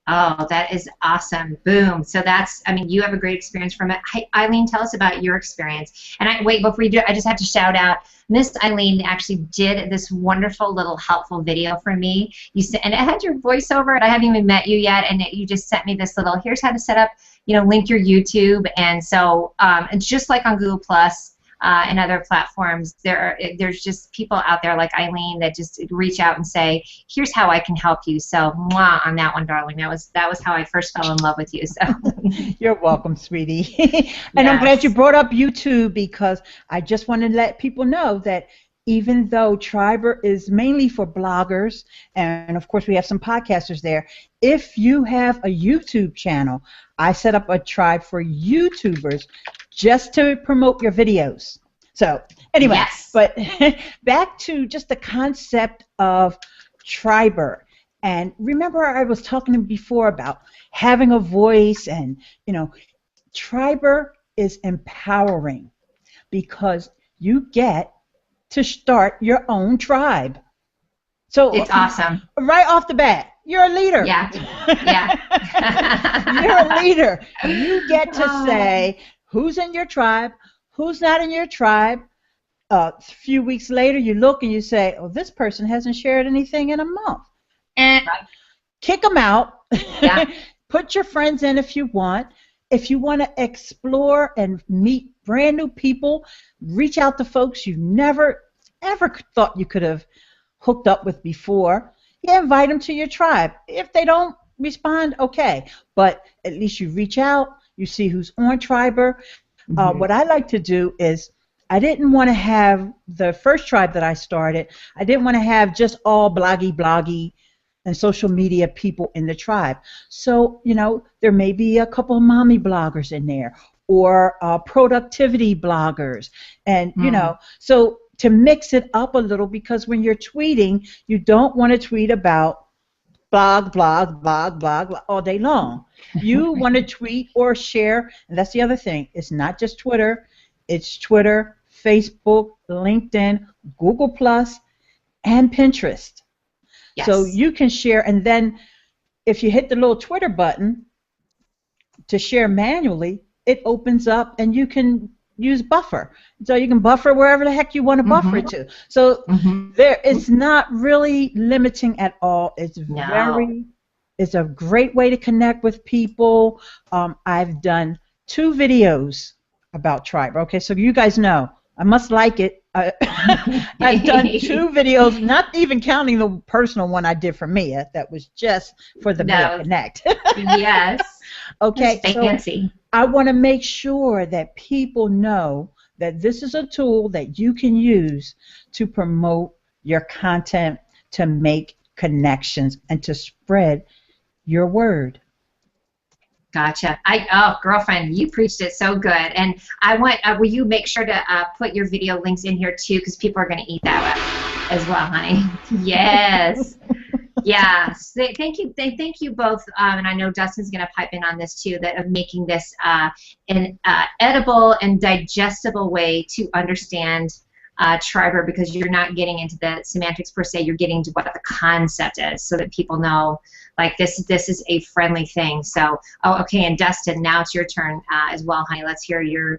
Oh, that is awesome. Boom. So that's, I mean, you have a great experience from it. Ileane, tell us about your experience. And wait, before you do, I just have to shout out, Miss Ileane actually did this wonderful little helpful video for me. And it had your voiceover, and I haven't even met you yet, and you just sent me this little, here's how to set up, link your YouTube. And so it's just like on Google Plus. And other platforms, there's just people out there like Ileane that just reach out and say, here's how I can help you. So mwah on that one, darling. That was how I first fell in love with you. So you're welcome, sweetie. And yes. I'm glad you brought up YouTube, because I just want to let people know that even though Triber is mainly for bloggers, and of course we have some podcasters there, if you have a YouTube channel, I set up a tribe for YouTubers just to promote your videos. So anyway, yes. But back to just the concept of Triber. And remember, I was talking before about having a voice, and Triber is empowering because you get to start your own tribe. So it's awesome. Right off the bat, you're a leader. Yeah. You're a leader. You get to say who's in your tribe, who's not in your tribe. A few weeks later, you look and you say, oh, this person hasn't shared anything in a month. And kick them out. Yeah. Put your friends in if you want. If you want to explore and meet brand new people, reach out to folks you never, ever thought you could have hooked up with before. Yeah, invite them to your tribe. If they don't respond, okay. But at least you reach out. You see who's on Triber. Mm-hmm. What I like to do is, I didn't want to have the first tribe that I started, I didn't want to have just all bloggy and social media people in the tribe. So, there may be a couple of mommy bloggers in there, or productivity bloggers. And, so to mix it up a little, because when you're tweeting, you don't want to tweet about blog all day long. You want to tweet or share, and that's the other thing. It's not just Twitter. It's Twitter, Facebook, LinkedIn, Google Plus, and Pinterest. Yes. So you can share, and then if you hit the little Twitter button to share manually, it opens up, and you can use buffer. So you can buffer wherever the heck you want to buffer it to. So it's not really limiting at all. It's it's a great way to connect with people. I've done 2 videos about Tribe. Okay, so you guys know I must like it. I've done 2 videos, not even counting the personal one I did for Mia. That was just for the Mia Connect. Yes. Okay. Fancy. So I want to make sure that people know that this is a tool that you can use to promote your content, to make connections, and to spread your word. Gotcha. Oh, girlfriend, you preached it so good. And I want, will you make sure to put your video links in here too, because people are going to eat that up as well, honey. Yes. Yes. Thank you both. And I know Dustin's going to pipe in on this too, that of making this an edible and digestible way to understand Triber, because you're not getting into the semantics per se. You're getting to what the concept is, so that people know, like, this is a friendly thing. So, okay, and Dustin, now it's your turn as well, honey. Let's hear you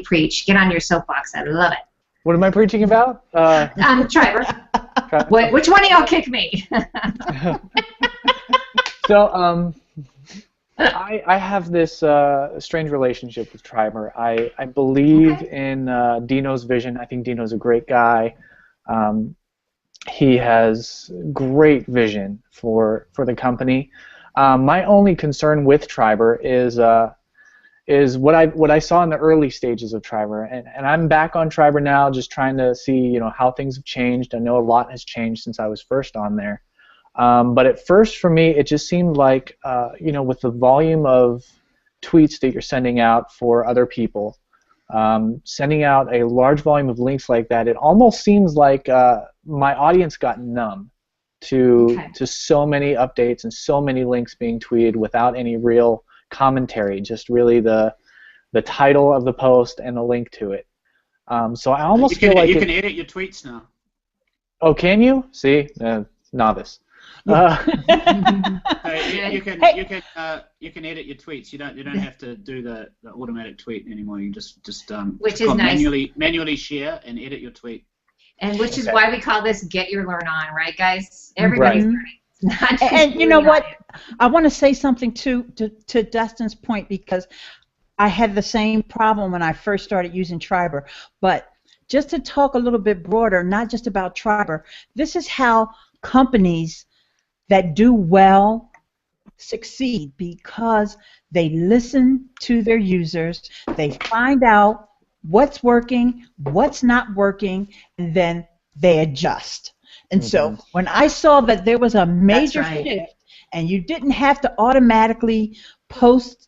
preach. Get on your soapbox. I love it. What am I preaching about? Triber. Which one of y'all kick me? So, I have this strange relationship with Triber. I believe in Dino's vision. I think Dino's a great guy. He has great vision for the company. My only concern with Triber is what I saw in the early stages of Triber, and I'm back on Triber now, just trying to see how things have changed. I know a lot has changed since I was first on there. But at first, for me, it just seemed like, with the volume of tweets that you're sending out for other people, sending out a large volume of links like that, it almost seems like my audience got numb to so many updates and so many links being tweeted without any real commentary, just really the title of the post and the link to it. So I almost feel like you can edit your tweets now. Oh, can you? See, novice. You can edit your tweets. You don't have to do the automatic tweet anymore. You just which is nice. manually share and edit your tweet. And which is why we call this Get Your Learn On, right, guys? Everybody's learning. Not just and you know what? I want to say something to Dustin's point, because I had the same problem when I first started using Triber. But just to talk a little bit broader, not just about Triber, this is how companies that do well succeed, because they listen to their users, they find out what's working, what's not working, and then they adjust. And so when I saw that there was a major shift, and you didn't have to automatically post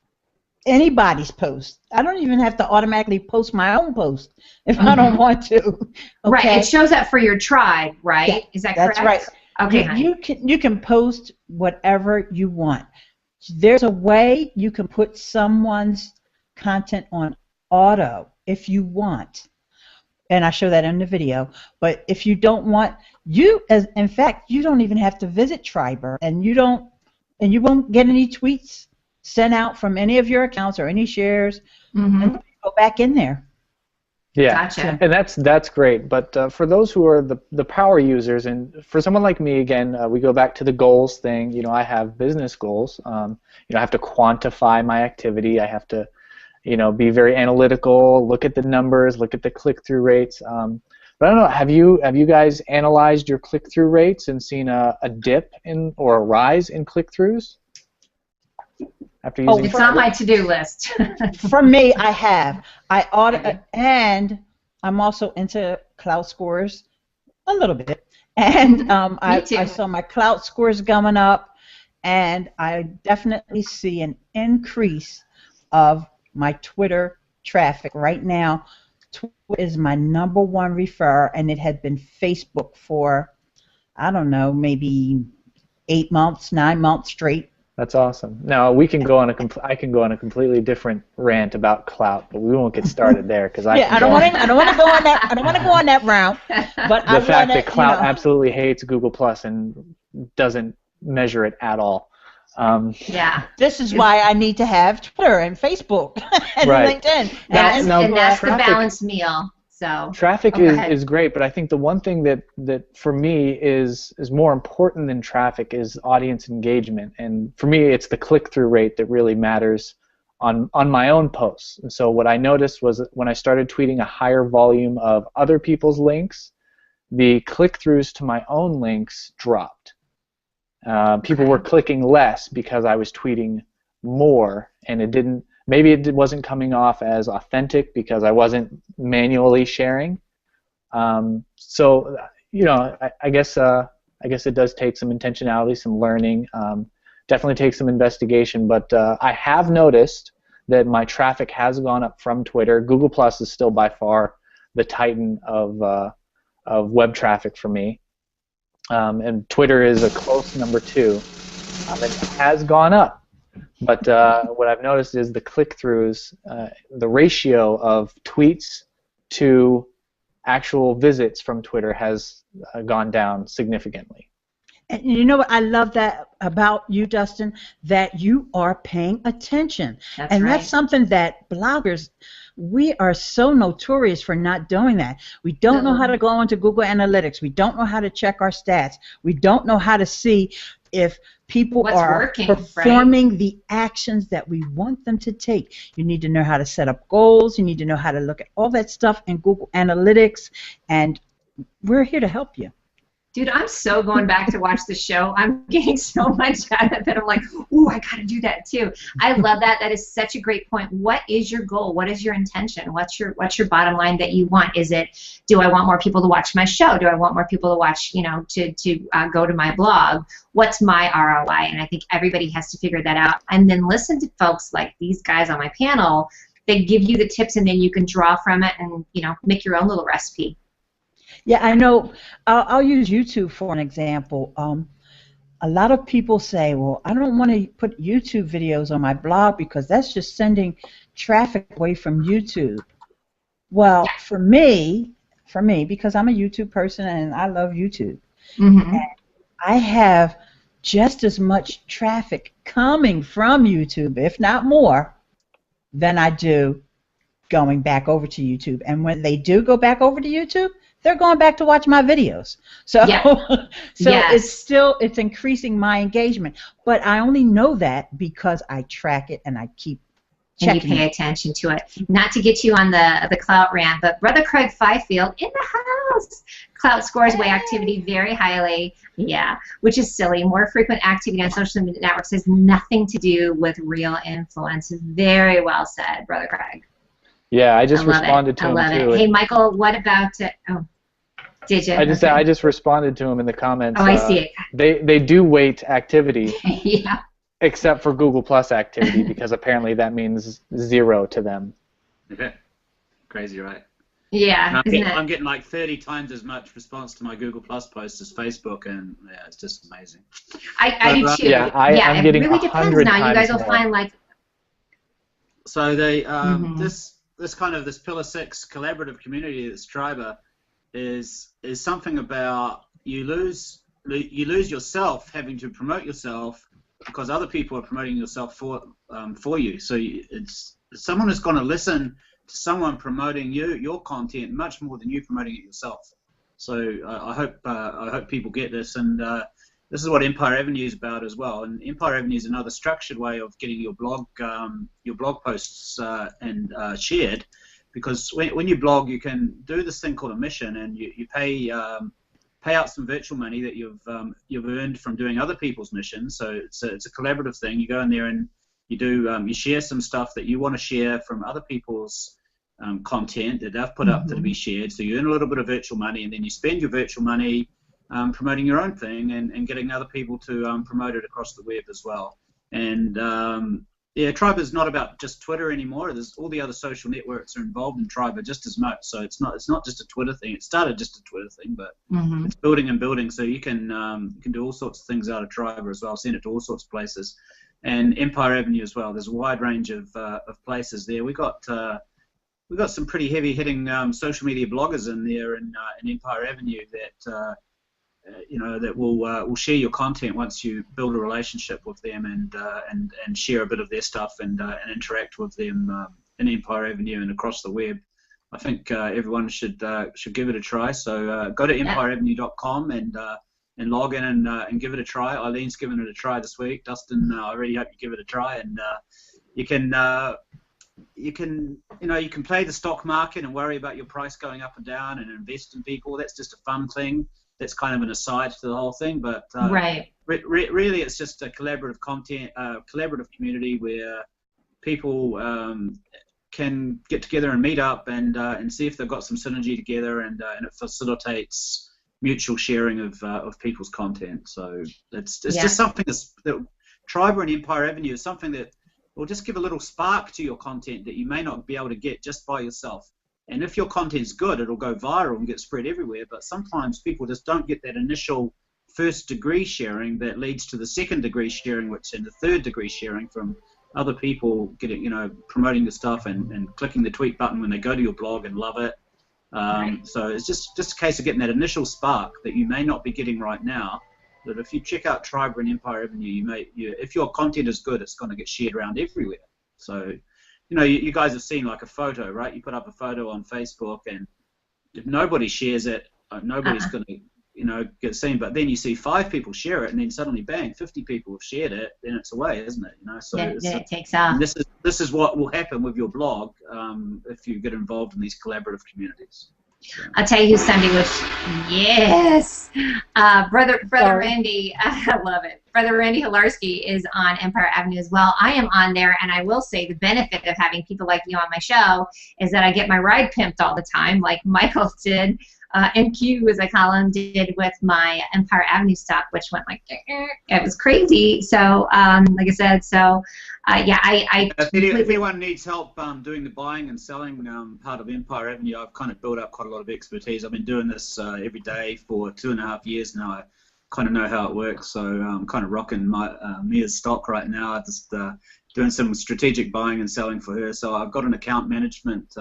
anybody's post. I don't even have to automatically post my own post if I don't want to. Okay? Right, it shows up for your tribe, right? Yeah, is that correct? That's right. Okay, you can post whatever you want. There's a way you can put someone's content on auto if you want, and I show that in the video. But if you don't want, in fact, you don't even have to visit Triber, and you won't get any tweets sent out from any of your accounts or any shares. And go back in there. Yeah, gotcha. And that's great. But for those who are the power users, and for someone like me, again, we go back to the goals thing. I have business goals. I have to quantify my activity. I have to, be very analytical, look at the numbers, look at the click-through rates. But I don't know. Have you guys analyzed your click-through rates and seen a dip or a rise in click-throughs? After using it's on my to-do list. For me, I have. And I'm also into cloud scores a little bit. And I saw my cloud scores going up, and I definitely see an increase of my Twitter traffic. Right now, Twitter is my #1 referrer, and it had been Facebook for, I don't know, maybe 8 months, 9 months straight. That's awesome. Now I can go on a completely different rant about clout, but we won't get started there because I don't want to go on that. I don't want to go on that route. But the fact that clout absolutely hates Google Plus and doesn't measure it at all. This is why I need to have Twitter and Facebook and LinkedIn. And that's the balanced meal. So traffic is great, but I think the one thing that for me is more important than traffic is audience engagement. And for me, it's the click-through rate that really matters on my own posts. And so what I noticed was that when I started tweeting a higher volume of other people's links, the click-throughs to my own links dropped. People were clicking less because I was tweeting more, and maybe it wasn't coming off as authentic because I wasn't manually sharing. So I guess it does take some intentionality, some learning, definitely takes some investigation. But I have noticed that my traffic has gone up from Twitter. Google Plus is still by far the titan of web traffic for me, and Twitter is a close #2. It has gone up. But what I've noticed is the click-throughs, the ratio of tweets to actual visits from Twitter has gone down significantly. And you know what I love that about you, Dustin, that you are paying attention. That's and right. that's something that bloggers, we are so notorious for not doing that. We don't know how to go into Google Analytics. We don't know how to check our stats. We don't know how to see if people What's are working, performing the actions that we want them to take. You need to know how to set up goals. You need to know how to look at all that stuff in Google Analytics, and we're here to help you. Dude, I'm so going back to watch the show. I'm getting so much out of it. I'm like, ooh, I got to do that too. I love that. That is such a great point. What is your goal? What is your intention? What's your bottom line that you want? Is it, do I want more people to watch my show? Do I want more people to watch, you know, to go to my blog? What's my ROI? And I think everybody has to figure that out. And then listen to folks like these guys on my panel. They give you the tips, and then you can draw from it and, you know, make your own little recipe. Yeah, I know. I'll use YouTube for an example. A lot of people say, well, I don't want to put YouTube videos on my blog because that's just sending traffic away from YouTube. Well, for me, because I'm a YouTube person and I love YouTube, and I have just as much traffic coming from YouTube, if not more, than I do going back over to YouTube. And when they do go back over to YouTube, they're going back to watch my videos. So, it's increasing my engagement. But I only know that because I track it and I keep checking. And you pay attention to it. Not to get you on the clout rant, but Brother Craig Fifield in the house. Clout scores weigh activity very highly. Yeah, which is silly. More frequent activity on social media networks has nothing to do with real influence. Very well said, Brother Craig. Yeah, I just responded to him too. Hey, Michael, what about? Did you? I just responded to him in the comments. Oh, I see it. They do weight activity. Yeah. Except for Google Plus activity, because apparently that means 0 to them. Okay. Crazy, right? Yeah. I'm getting like 30 times as much response to my Google Plus post as Facebook, and yeah, it's just amazing. I do too. Yeah, I'm getting it really depends now. You guys will find like. So they this kind of this Pillar 6 collaborative community that's Triber is something about you lose yourself having to promote yourself because other people are promoting yourself for you. So it's someone is going to listen to someone promoting your content much more than you promoting it yourself. So I hope people get this, and this is what Empire Avenue is about as well. And Empire Avenue is another structured way of getting your blog posts and shared. Because when you blog, you can do this thing called a mission, and you pay out some virtual money that you've earned from doing other people's missions. So it's a collaborative thing. You go in there and you share some stuff that you want to share from other people's content that they've put up to be shared. So you earn a little bit of virtual money, and then you spend your virtual money promoting your own thing and getting other people to promote it across the web as well. And yeah, Triber is not about just Twitter anymore. There's all the other social networks are involved in Triber just as much. So it's not just a Twitter thing. It started just a Twitter thing, but it's building and building. So you can do all sorts of things out of Triber as well. Send it to all sorts of places, and Empire Avenue as well. There's a wide range of places there. We got some pretty heavy hitting social media bloggers in there in Empire Avenue that. That will share your content once you build a relationship with them and share a bit of their stuff and interact with them in Empire Avenue and across the web. I think everyone should give it a try. So go to empireavenue.com and log in and give it a try. Ileane's given it a try this week. Dustin, I really hope you give it a try, and you can play the stock market and worry about your price going up and down and invest in people. That's just a fun thing. That's kind of an aside to the whole thing, but really it's just a collaborative collaborative community where people can get together and meet up and see if they've got some synergy together, and it facilitates mutual sharing of people's content. So it's just something that Triber and Empire Avenue is something that will just give a little spark to your content that you may not be able to get just by yourself. And if your content's good, it'll go viral and get spread everywhere. But sometimes people just don't get that initial first degree sharing that leads to the second degree sharing, which and the third degree sharing from other people getting, promoting the stuff and clicking the tweet button when they go to your blog and love it. So it's just a case of getting that initial spark that you may not be getting right now. That if you check out Tribe and Empire Avenue, if your content is good, it's going to get shared around everywhere. So, you guys have seen like a photo, right? You put up a photo on Facebook, and if nobody shares it, nobody's going to get seen. But then you see 5 people share it, and then suddenly, bang, 50 people have shared it. Then it's away, isn't it? So then it takes off. This is what will happen with your blog if you get involved in these collaborative communities. So. I'll tell you who Sunday was. Yes, brother Randy. I love it. Brother Randy Hilarski is on Empire Avenue as well. I am on there, and I will say the benefit of having people like you on my show is that I get my ride pimped all the time, like Michael did. MQ, as I call him, did with my Empire Avenue stop, which went like, it was crazy. So, like I said, yeah, if anyone needs help doing the buying and selling part of Empire Avenue, I've kind of built up quite a lot of expertise. I've been doing this every day for 2.5 years now. I kind of know how it works, so I'm kind of rocking Mia's stock right now. I'm just doing some strategic buying and selling for her. So I've got an account management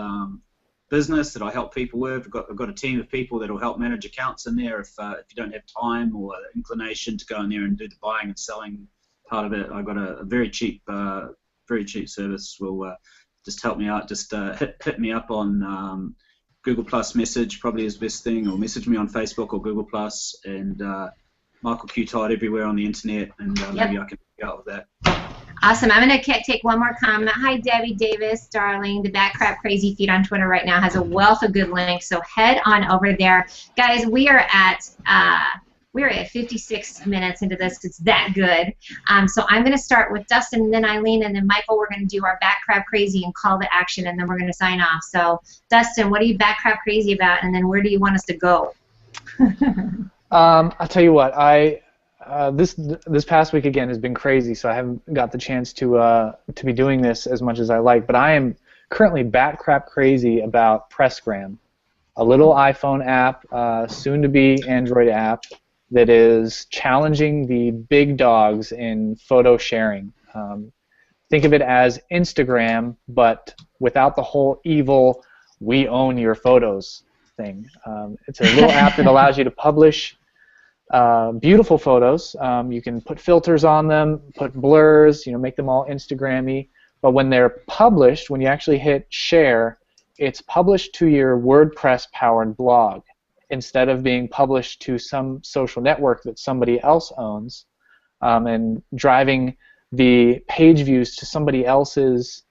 business that I help people with. I've got a team of people that will help manage accounts in there if you don't have time or inclination to go in there and do the buying and selling part of it. I've got a very cheap service. Will just help me out. Just hit me up on Google Plus message, probably is the best thing, or message me on Facebook or Google Plus, and Michael Q Todd everywhere on the internet, and maybe I can help out with that. Awesome. I'm going to take one more comment. Hi, Debbie Davis, darling. The Bat Crap Crazy feed on Twitter right now has a wealth of good links, so head on over there. Guys, we are at 56 minutes into this. It's that good. So I'm going to start with Dustin, and then Ileane, and then Michael. We're going to do our Bat Crap Crazy and call to action, and then we're going to sign off. So, Dustin, what are you Bat Crap Crazy about, and then where do you want us to go? I'll tell you what. This past week again has been crazy, so I haven't got the chance to be doing this as much as I like. But I am currently bat crap crazy about Pressgram, a little iPhone app, soon to be Android app that is challenging the big dogs in photo sharing. Think of it as Instagram, but without the whole evil "we own your photos" thing. It's a little app that allows you to publish beautiful photos. You can put filters on them, put blurs, make them all Instagram-y. But when they're published, when you actually hit share, it's published to your WordPress-powered blog instead of being published to some social network that somebody else owns and driving the page views to somebody else's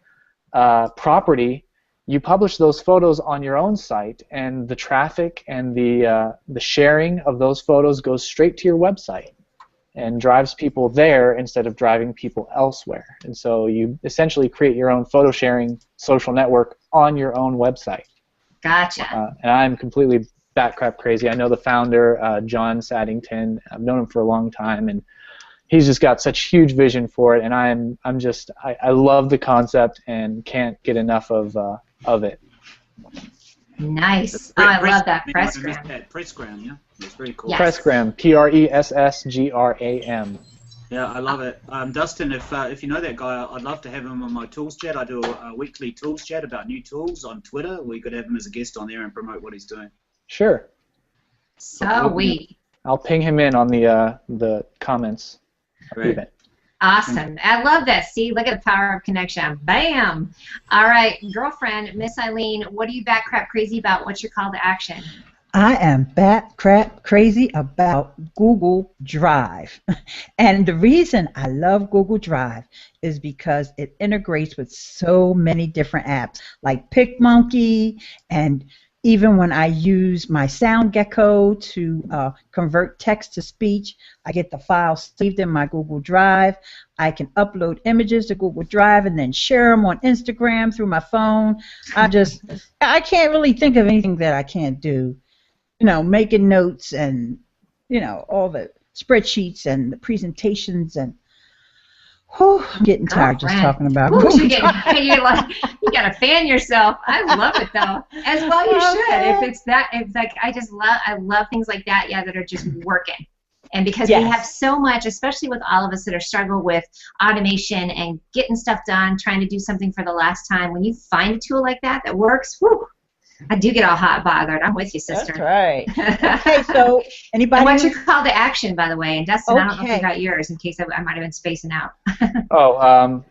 property. You publish those photos on your own site, and the traffic and the sharing of those photos goes straight to your website and drives people there instead of driving people elsewhere. And so you essentially create your own photo sharing social network on your own website. Gotcha. And I'm completely bat crap crazy. I know the founder, John Saddington. I've known him for a long time, and he's just got such huge vision for it. And I love the concept and can't get enough of it. Nice. Oh, I love that. Pressgram. Pressgram, yeah. It's very cool. Yes. Pressgram, Pressgram. Yeah, I love it. Dustin, if you know that guy, I'd love to have him on my tools chat. I do a weekly tools chat about new tools on Twitter. We could have him as a guest on there and promote what he's doing. Sure. Sweet. I'll ping him in on the comments. Great. Awesome. I love that. See, look at the power of connection. Bam. All right, girlfriend, Miss Ileane, what are you bat crap crazy about? What's your call to action? I am bat crap crazy about Google Drive. And the reason I love Google Drive is because it integrates with so many different apps like PicMonkey, and even when I use my SoundGecko to convert text to speech, I get the file saved in my Google Drive. I can upload images to Google Drive and then share them on Instagram through my phone. I can't really think of anything that I can't do. Making notes and, all the spreadsheets and the presentations and, I'm getting tired just talking about Google Drive. You gotta fan yourself. I love it though. As well you should. It's like I love things like that, that are just working. And because we have so much, especially with all of us that are struggling with automation and getting stuff done, trying to do something for the last time, when you find a tool like that works, I do get all hot bothered. I'm with you, sister. That's right. Okay, so anybody? And what's your call to action, by the way? And Dustin, I don't know if you Okay. got yours in case I might have been spacing out.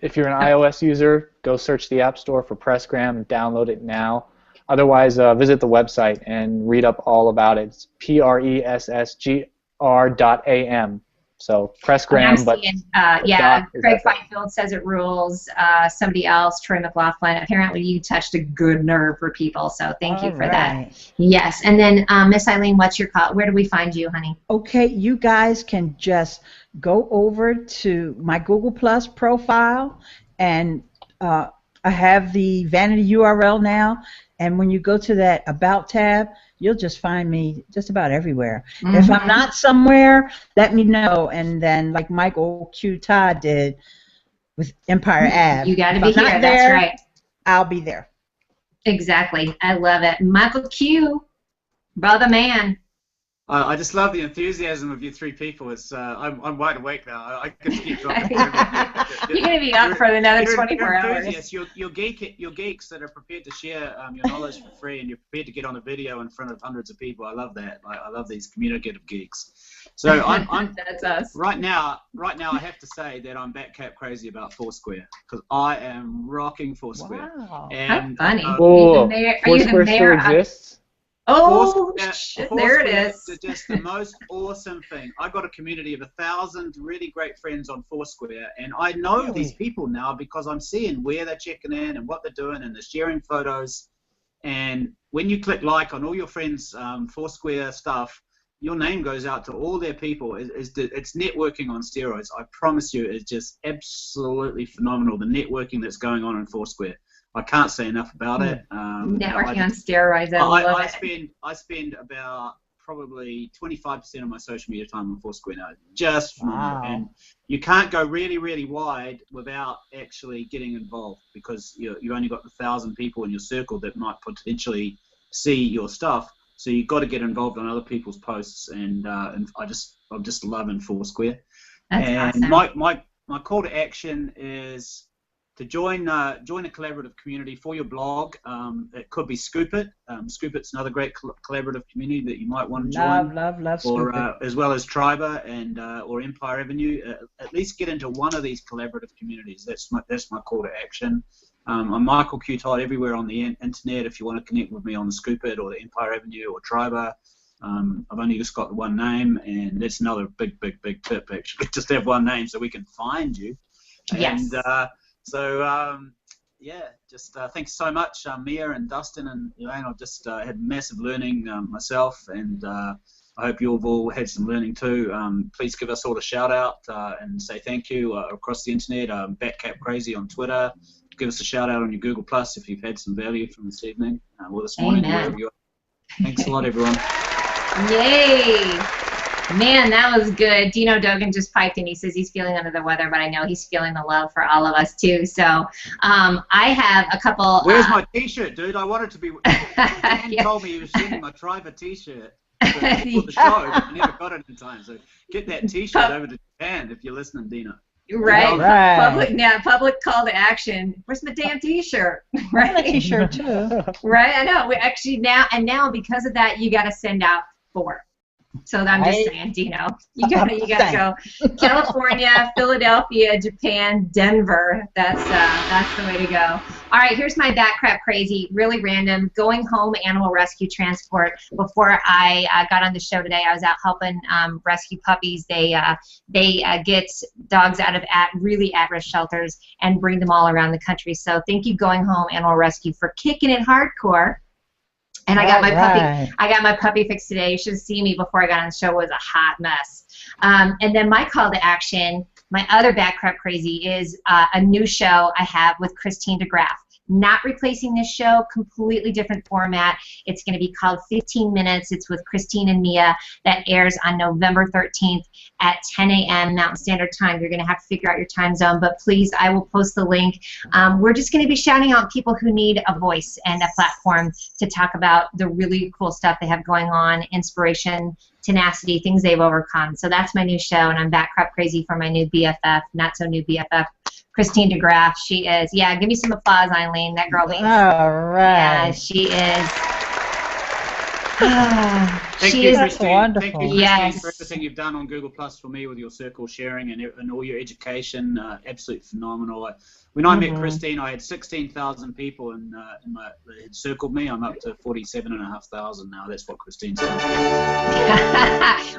If you're an iOS user, go search the App Store for Pressgram and download it now. Otherwise, visit the website and read up all about it. It's pressgr.am. So Pressgram, but Craig Fifield says it rules. Somebody else, Troy McLaughlin. Apparently, you touched a good nerve for people, so thank you for that. Yes, and then Miss Ileane, what's your call? Where do we find you, honey? Okay, you guys can just go over to my Google Plus profile, and I have the vanity URL now. And when you go to that About tab, you'll just find me just about everywhere. Mm-hmm. If I'm not somewhere, let me know. And then, like Michael Q Todd did with Empire Ave. You got to be here. That's right. I'll be there. Exactly. I love it. Michael Q, brother man. I just love the enthusiasm of you three people. It's I'm wide awake now. I could keep talking. You're going to be up for another 24 hours. You're geeks that are prepared to share your knowledge for free, and you're prepared to get on a video in front of hundreds of people. I love that. I love these communicative geeks. So I'm That's us. Right now, I have to say that I'm back-cap crazy about Foursquare because I am rocking Foursquare. Wow. And, how funny. Foursquare still exists? Oh, shit, there it is. It's just the most awesome thing. I got a community of 1,000 really great friends on Foursquare, and I know these people now because I'm seeing where they're checking in and what they're doing, and they're sharing photos. And when you click like on all your friends' Foursquare stuff, your name goes out to all their people. It's networking on steroids. I promise you, it's just absolutely phenomenal, the networking that's going on in Foursquare. I can't say enough about it. Networking on steroids. I love it. I spend about probably 25% of my social media time on Foursquare now. Just phenomenal. And you can't go really, really wide without actually getting involved because you only got 1,000 people in your circle that might potentially see your stuff. So you've got to get involved on other people's posts, and I'm just loving Foursquare. That's and awesome. my call to action is to join a collaborative community for your blog. It could be Scoop It. Scoop It's another great collaborative community that you might want to join. Love Scoop It. As well as Triber and or Empire Avenue. At least get into one of these collaborative communities. That's my call to action. I'm Michael Q Todd everywhere on the internet. If you want to connect with me on the Scoop It or the Empire Avenue or Triber. I've only just got the one name, and that's another big tip actually. Just have one name so we can find you. Yes. And thanks so much, Mia and Dustin and Ileane. I've just had massive learning myself, and I hope you've all had some learning too. Please give us all a shout out and say thank you across the internet. Backcap Crazy on Twitter. Give us a shout out on your Google Plus if you've had some value from this evening or this morning. Wherever you are. Thanks a lot, everyone. Yay! Man, that was good. Dino Dogan just piped in. He says he's feeling under the weather, but I know he's feeling the love for all of us too. So I have a couple. Where's my T-shirt, dude? I wanted to be. Dan told me he was sending my Triber T-shirt for the show, but I never got it in time. So get that T-shirt over to Japan if you're listening, Dino. Right. Public call to action. Where's my damn T-shirt? Right. A T-shirt too. Right. I know. We actually now because of that, you got to send out 4. So I'm just saying, Dino, you gotta go. California, Philadelphia, Japan, Denver. That's the way to go. All right, here's my back crap crazy, really random. Going home animal rescue transport. Before I got on the show today, I was out helping rescue puppies. They get dogs out of really at-risk shelters and bring them all around the country. So thank you, Going Home Animal Rescue, for kicking it hardcore. And I got my puppy. I got my puppy fixed today. You should have seen me before I got on the show. It was a hot mess. And then my call to action, my other back crap crazy, is a new show I have with Christine DeGraff. Not replacing this show, completely different format. It's going to be called 15 Minutes. It's with Christine and Mia. That airs on November 13th at 10 a.m. Mountain Standard Time. You're going to have to figure out your time zone, but please, I will post the link. We're just going to be shouting out people who need a voice and a platform to talk about the really cool stuff they have going on, inspiration, tenacity, things they've overcome. So that's my new show, and I'm back crap crazy for my new BFF, not so new BFF, Christine DeGraff. She is, give me some applause, Ileane. That girl means. All right. Yeah, she is Thank She you, is Christine. wonderful. Thank you, Christine, Yes. for everything you've done on Google Plus for me with your circle sharing and all your education. Absolutely phenomenal. When I met Christine, I had 16,000 people in my had circled me. I'm up to 47,500 now. That's what Christine's done.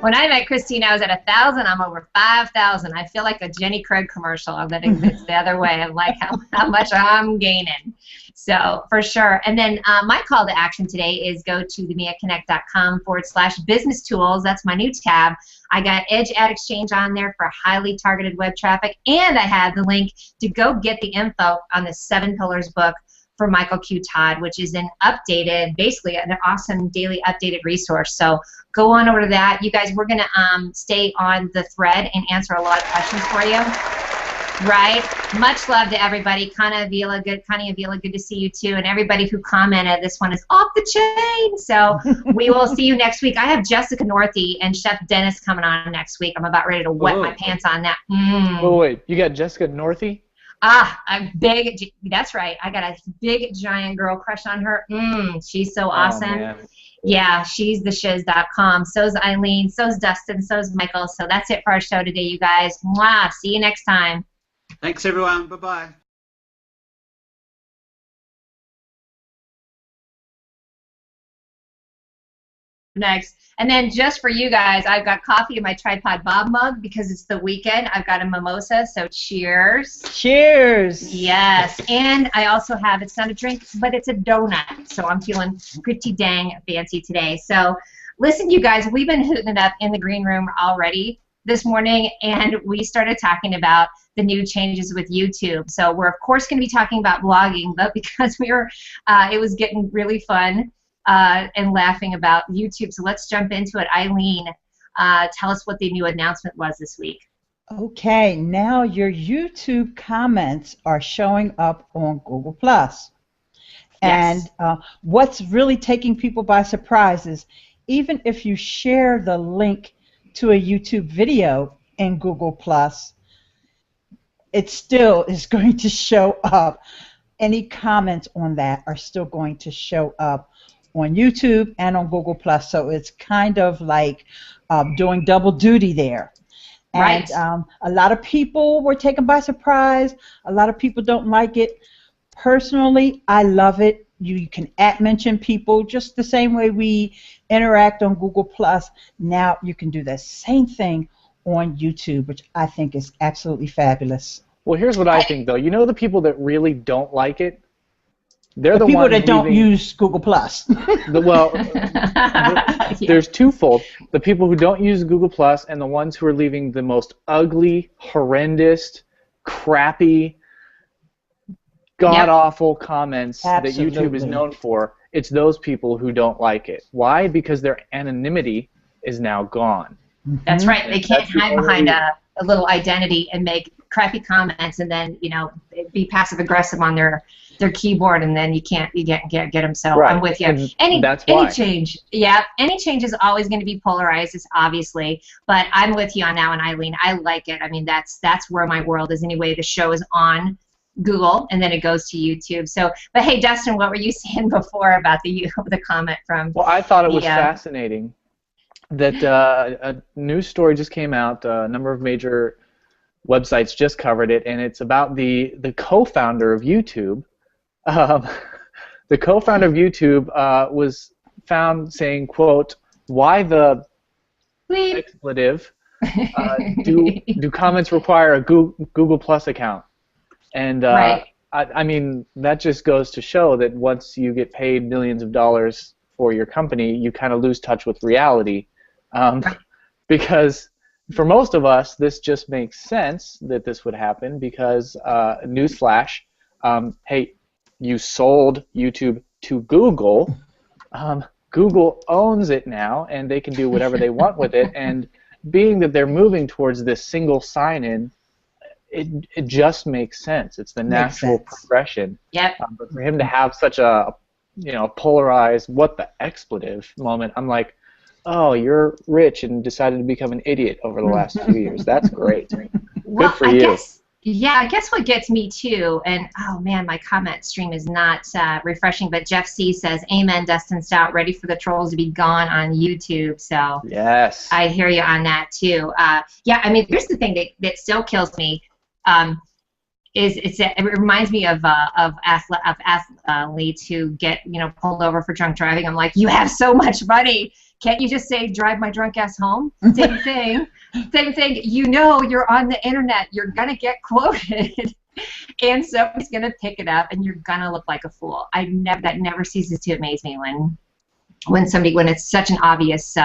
When I met Christine, I was at 1,000. I'm over 5,000. I feel like a Jenny Craig commercial that it's the other way. I'm like how much I'm gaining. So for sure. And then my call to action today is go to themiaconnect.com/business tools. That's my new tab. I got Edge Ad Exchange on there for highly targeted web traffic, and I have the link to go get the info on the 7 Pillars book for Michael Q Todd, which is an updated, basically an awesome daily updated resource. So go on over to that. You guys, we're going to stay on the thread and answer a lot of questions for you. Right? Much love to everybody. Connie Avila, good to see you too. And everybody who commented, this one is off the chain. So we will see you next week. I have Jessica Northey and Chef Dennis coming on next week. I'm about ready to wet my pants on that. Oh, wait, you got Jessica Northey? I'm big. That's right. I got a big, giant girl crush on her. She's so awesome. Man. Yeah, she's theshiz.com. So's Ileane. So's Dustin. So's Michael. So that's it for our show today, you guys. Mwah. See you next time. Thanks, everyone. Bye-bye. Next. And then just for you guys, I've got coffee in my Tripod Bob mug because it's the weekend. I've got a mimosa, so cheers. Cheers. Yes. And I also have, it's not a drink, but it's a donut. So I'm feeling pretty dang fancy today. So listen, you guys, we've been hooting it up in the green room already this morning, and we started talking about the new changes with YouTube. So we're of course going to be talking about blogging, but because we were, it was getting really fun and laughing about YouTube. So let's jump into it. Ileane, tell us what the new announcement was this week. Okay, now your YouTube comments are showing up on Google+. And what's really taking people by surprise is even if you share the link to a YouTube video in Google+, it still is going to show up. Any comments on that are still going to show up on YouTube and on Google+. So it's kind of like doing double duty there. And a lot of people were taken by surprise. A lot of people don't like it. Personally, I love it. You can mention people just the same way we interact on Google+. Now you can do the same thing on YouTube, which I think is absolutely fabulous. Well, here's what I think, though. You know the people that really don't like it? They're the people ones that don't use Google+. There's twofold. The people who don't use Google+, and the ones who are leaving the most ugly, horrendous, crappy, god-awful comments that YouTube is known for. It's those people who don't like it. Why? Because their anonymity is now gone. That's right. They can't hide behind a little identity and make crappy comments and then, you know, be passive-aggressive on their keyboard, and then you get them. So right. I'm with you. Any change, any change is always going to be polarized, it's obviously, but I'm with you on that one, Ileane. I like it. I mean, that's where my world is anyway. The show is on Google, and then it goes to YouTube. So, but hey, Dustin, what were you saying before about the comment from? Well, I thought it was fascinating that a news story just came out. A number of major websites just covered it, and it's about the co-founder of YouTube. The co-founder of YouTube was found saying, quote, "Why the expletive do comments require a Google Plus account?" And I mean, that just goes to show that once you get paid millions of dollars for your company, you kind of lose touch with reality. Because for most of us, this just makes sense that this would happen because, newsflash, hey, you sold YouTube to Google. Google owns it now, and they can do whatever they want with it. And being that they're moving towards this single sign-in, it just makes sense. It's the natural progression. Yep. But for him to have such a polarized what the expletive moment, I'm like, oh, you're rich and decided to become an idiot over the last 2 years. That's great. Well, Good for you. Yeah, I guess what gets me too, and oh man, my comment stream is not refreshing, but Jeff C says, "Amen, Dustin Stout, ready for the trolls to be gone on YouTube." So Yes. I hear you on that too. Yeah, I mean, here's the thing that still kills me. It reminds me of athletes who get pulled over for drunk driving. I'm like, you have so much money, can't you just say drive my drunk ass home? Same thing. You're on the internet, you're gonna get quoted, and somebody's gonna pick it up, and you're gonna look like a fool. That never ceases to amaze me when it's such an obvious.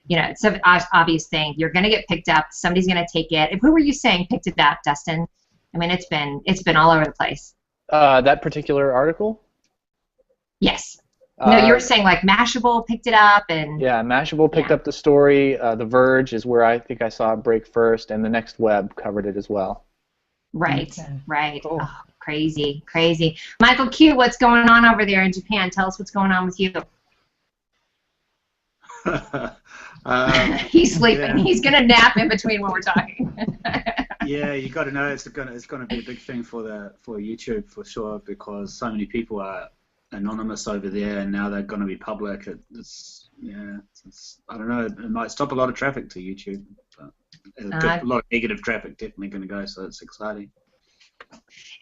It's an obvious thing. You're gonna get picked up. Somebody's gonna take it. Who were you saying picked it up, Dustin? I mean, it's been all over the place. That particular article? Yes. No, you were saying like Mashable picked it up and. Yeah, Mashable picked up the story. The Verge is where I think I saw it break first, and the Next Web covered it as well. Right, Okay. right. Cool. Oh, crazy, crazy. Michael Q, what's going on over there in Japan? Tell us what's going on with you. He's sleeping. Yeah. He's gonna nap in between when we're talking. Yeah, you got to know it's gonna be a big thing for YouTube for sure, because so many people are anonymous over there, and now they're going to be public. I don't know. It might stop a lot of traffic to YouTube, but a lot of negative traffic definitely going to go. So it's exciting.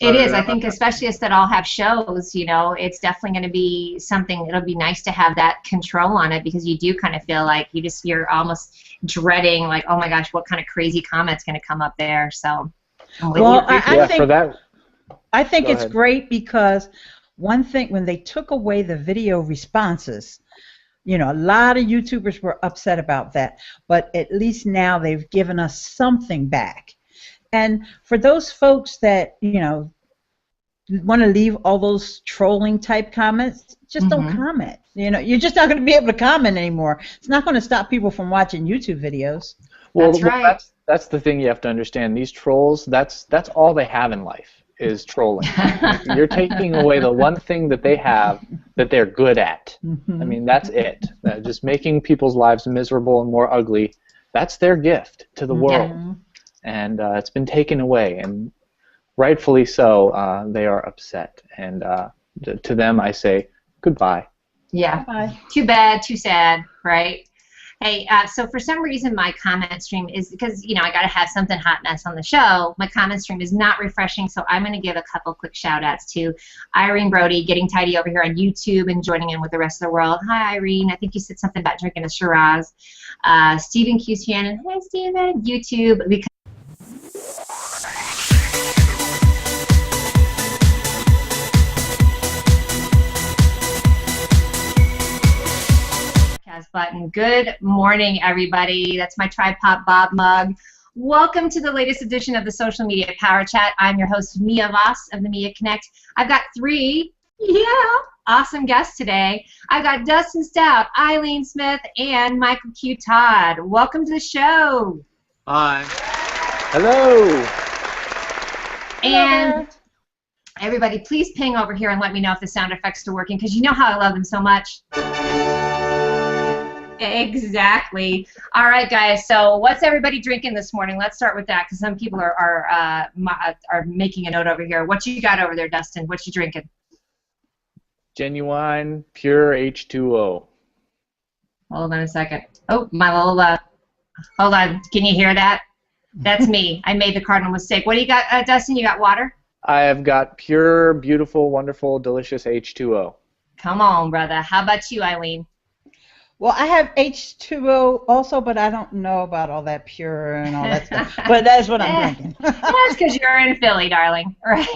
It is. I think, especially as that all have shows, it's definitely going to be something. It'll be nice to have that control on it, because you do kind of feel like you're almost dreading, like, oh my gosh, what kind of crazy comment's going to come up there. So, well, I think Go it's ahead. great, because one thing, when they took away the video responses, a lot of YouTubers were upset about that, but at least now they've given us something back. And for those folks that, want to leave all those trolling type comments, just don't comment. You're just not going to be able to comment anymore. It's not going to stop people from watching YouTube videos. Well, that's right. That's the thing you have to understand. These trolls, that's all they have in life, is trolling. You're taking away the one thing that they have that they're good at. I mean, that's it. Just making people's lives miserable and more ugly. That's their gift to the world. And it's been taken away, and rightfully so. They are upset, and to them I say goodbye. Yeah. Bye. Too bad, too sad, right? Hey, so for some reason my comment stream is, because I got to have something hot mess on the show. My comment stream is not refreshing, so I'm going to give a couple quick shout outs to Irene Brody, getting tidy over here on YouTube and joining in with the rest of the world. Hi, Irene. I think you said something about drinking a Shiraz. Stephen Q. Shannon. Hi, Stephen. YouTube. Because button. Good morning, everybody. That's my Tripod Bob mug. Welcome to the latest edition of the Social Media Power Chat. I'm your host, Mia Voss of the Mia Connect. I've got three, awesome guests today. I've got Dustin Stout, Ileane Smit, and Michael Q Todd. Welcome to the show. Hi. Hello. And everybody, please ping over here and let me know if the sound effects are working, because you know how I love them so much. Exactly. All right, guys. So, what's everybody drinking this morning? Let's start with that, because some people are making a note over here. What you got over there, Dustin? What you drinking? Genuine, pure H2O. Hold on a second. Oh, my little. Hold on. Can you hear that? That's me. I made the cardinal mistake. What do you got, Dustin? You got water? I have got pure, beautiful, wonderful, delicious H2O. Come on, brother. How about you, Ileane? Well, I have H2O also, but I don't know about all that pure and all that stuff. But that's what I'm drinking. That's because you're in Philly, darling. Right?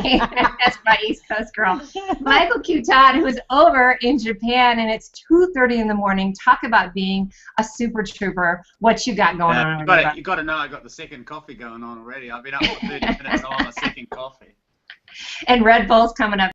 That's my East Coast girl. Michael Q Todd, who is over in Japan, and it's 2:30 in the morning. Talk about being a super trooper. What you got going on? You got to know I got the second coffee going on already. I've been up for 30 minutes on my second coffee. And Red Bull's coming up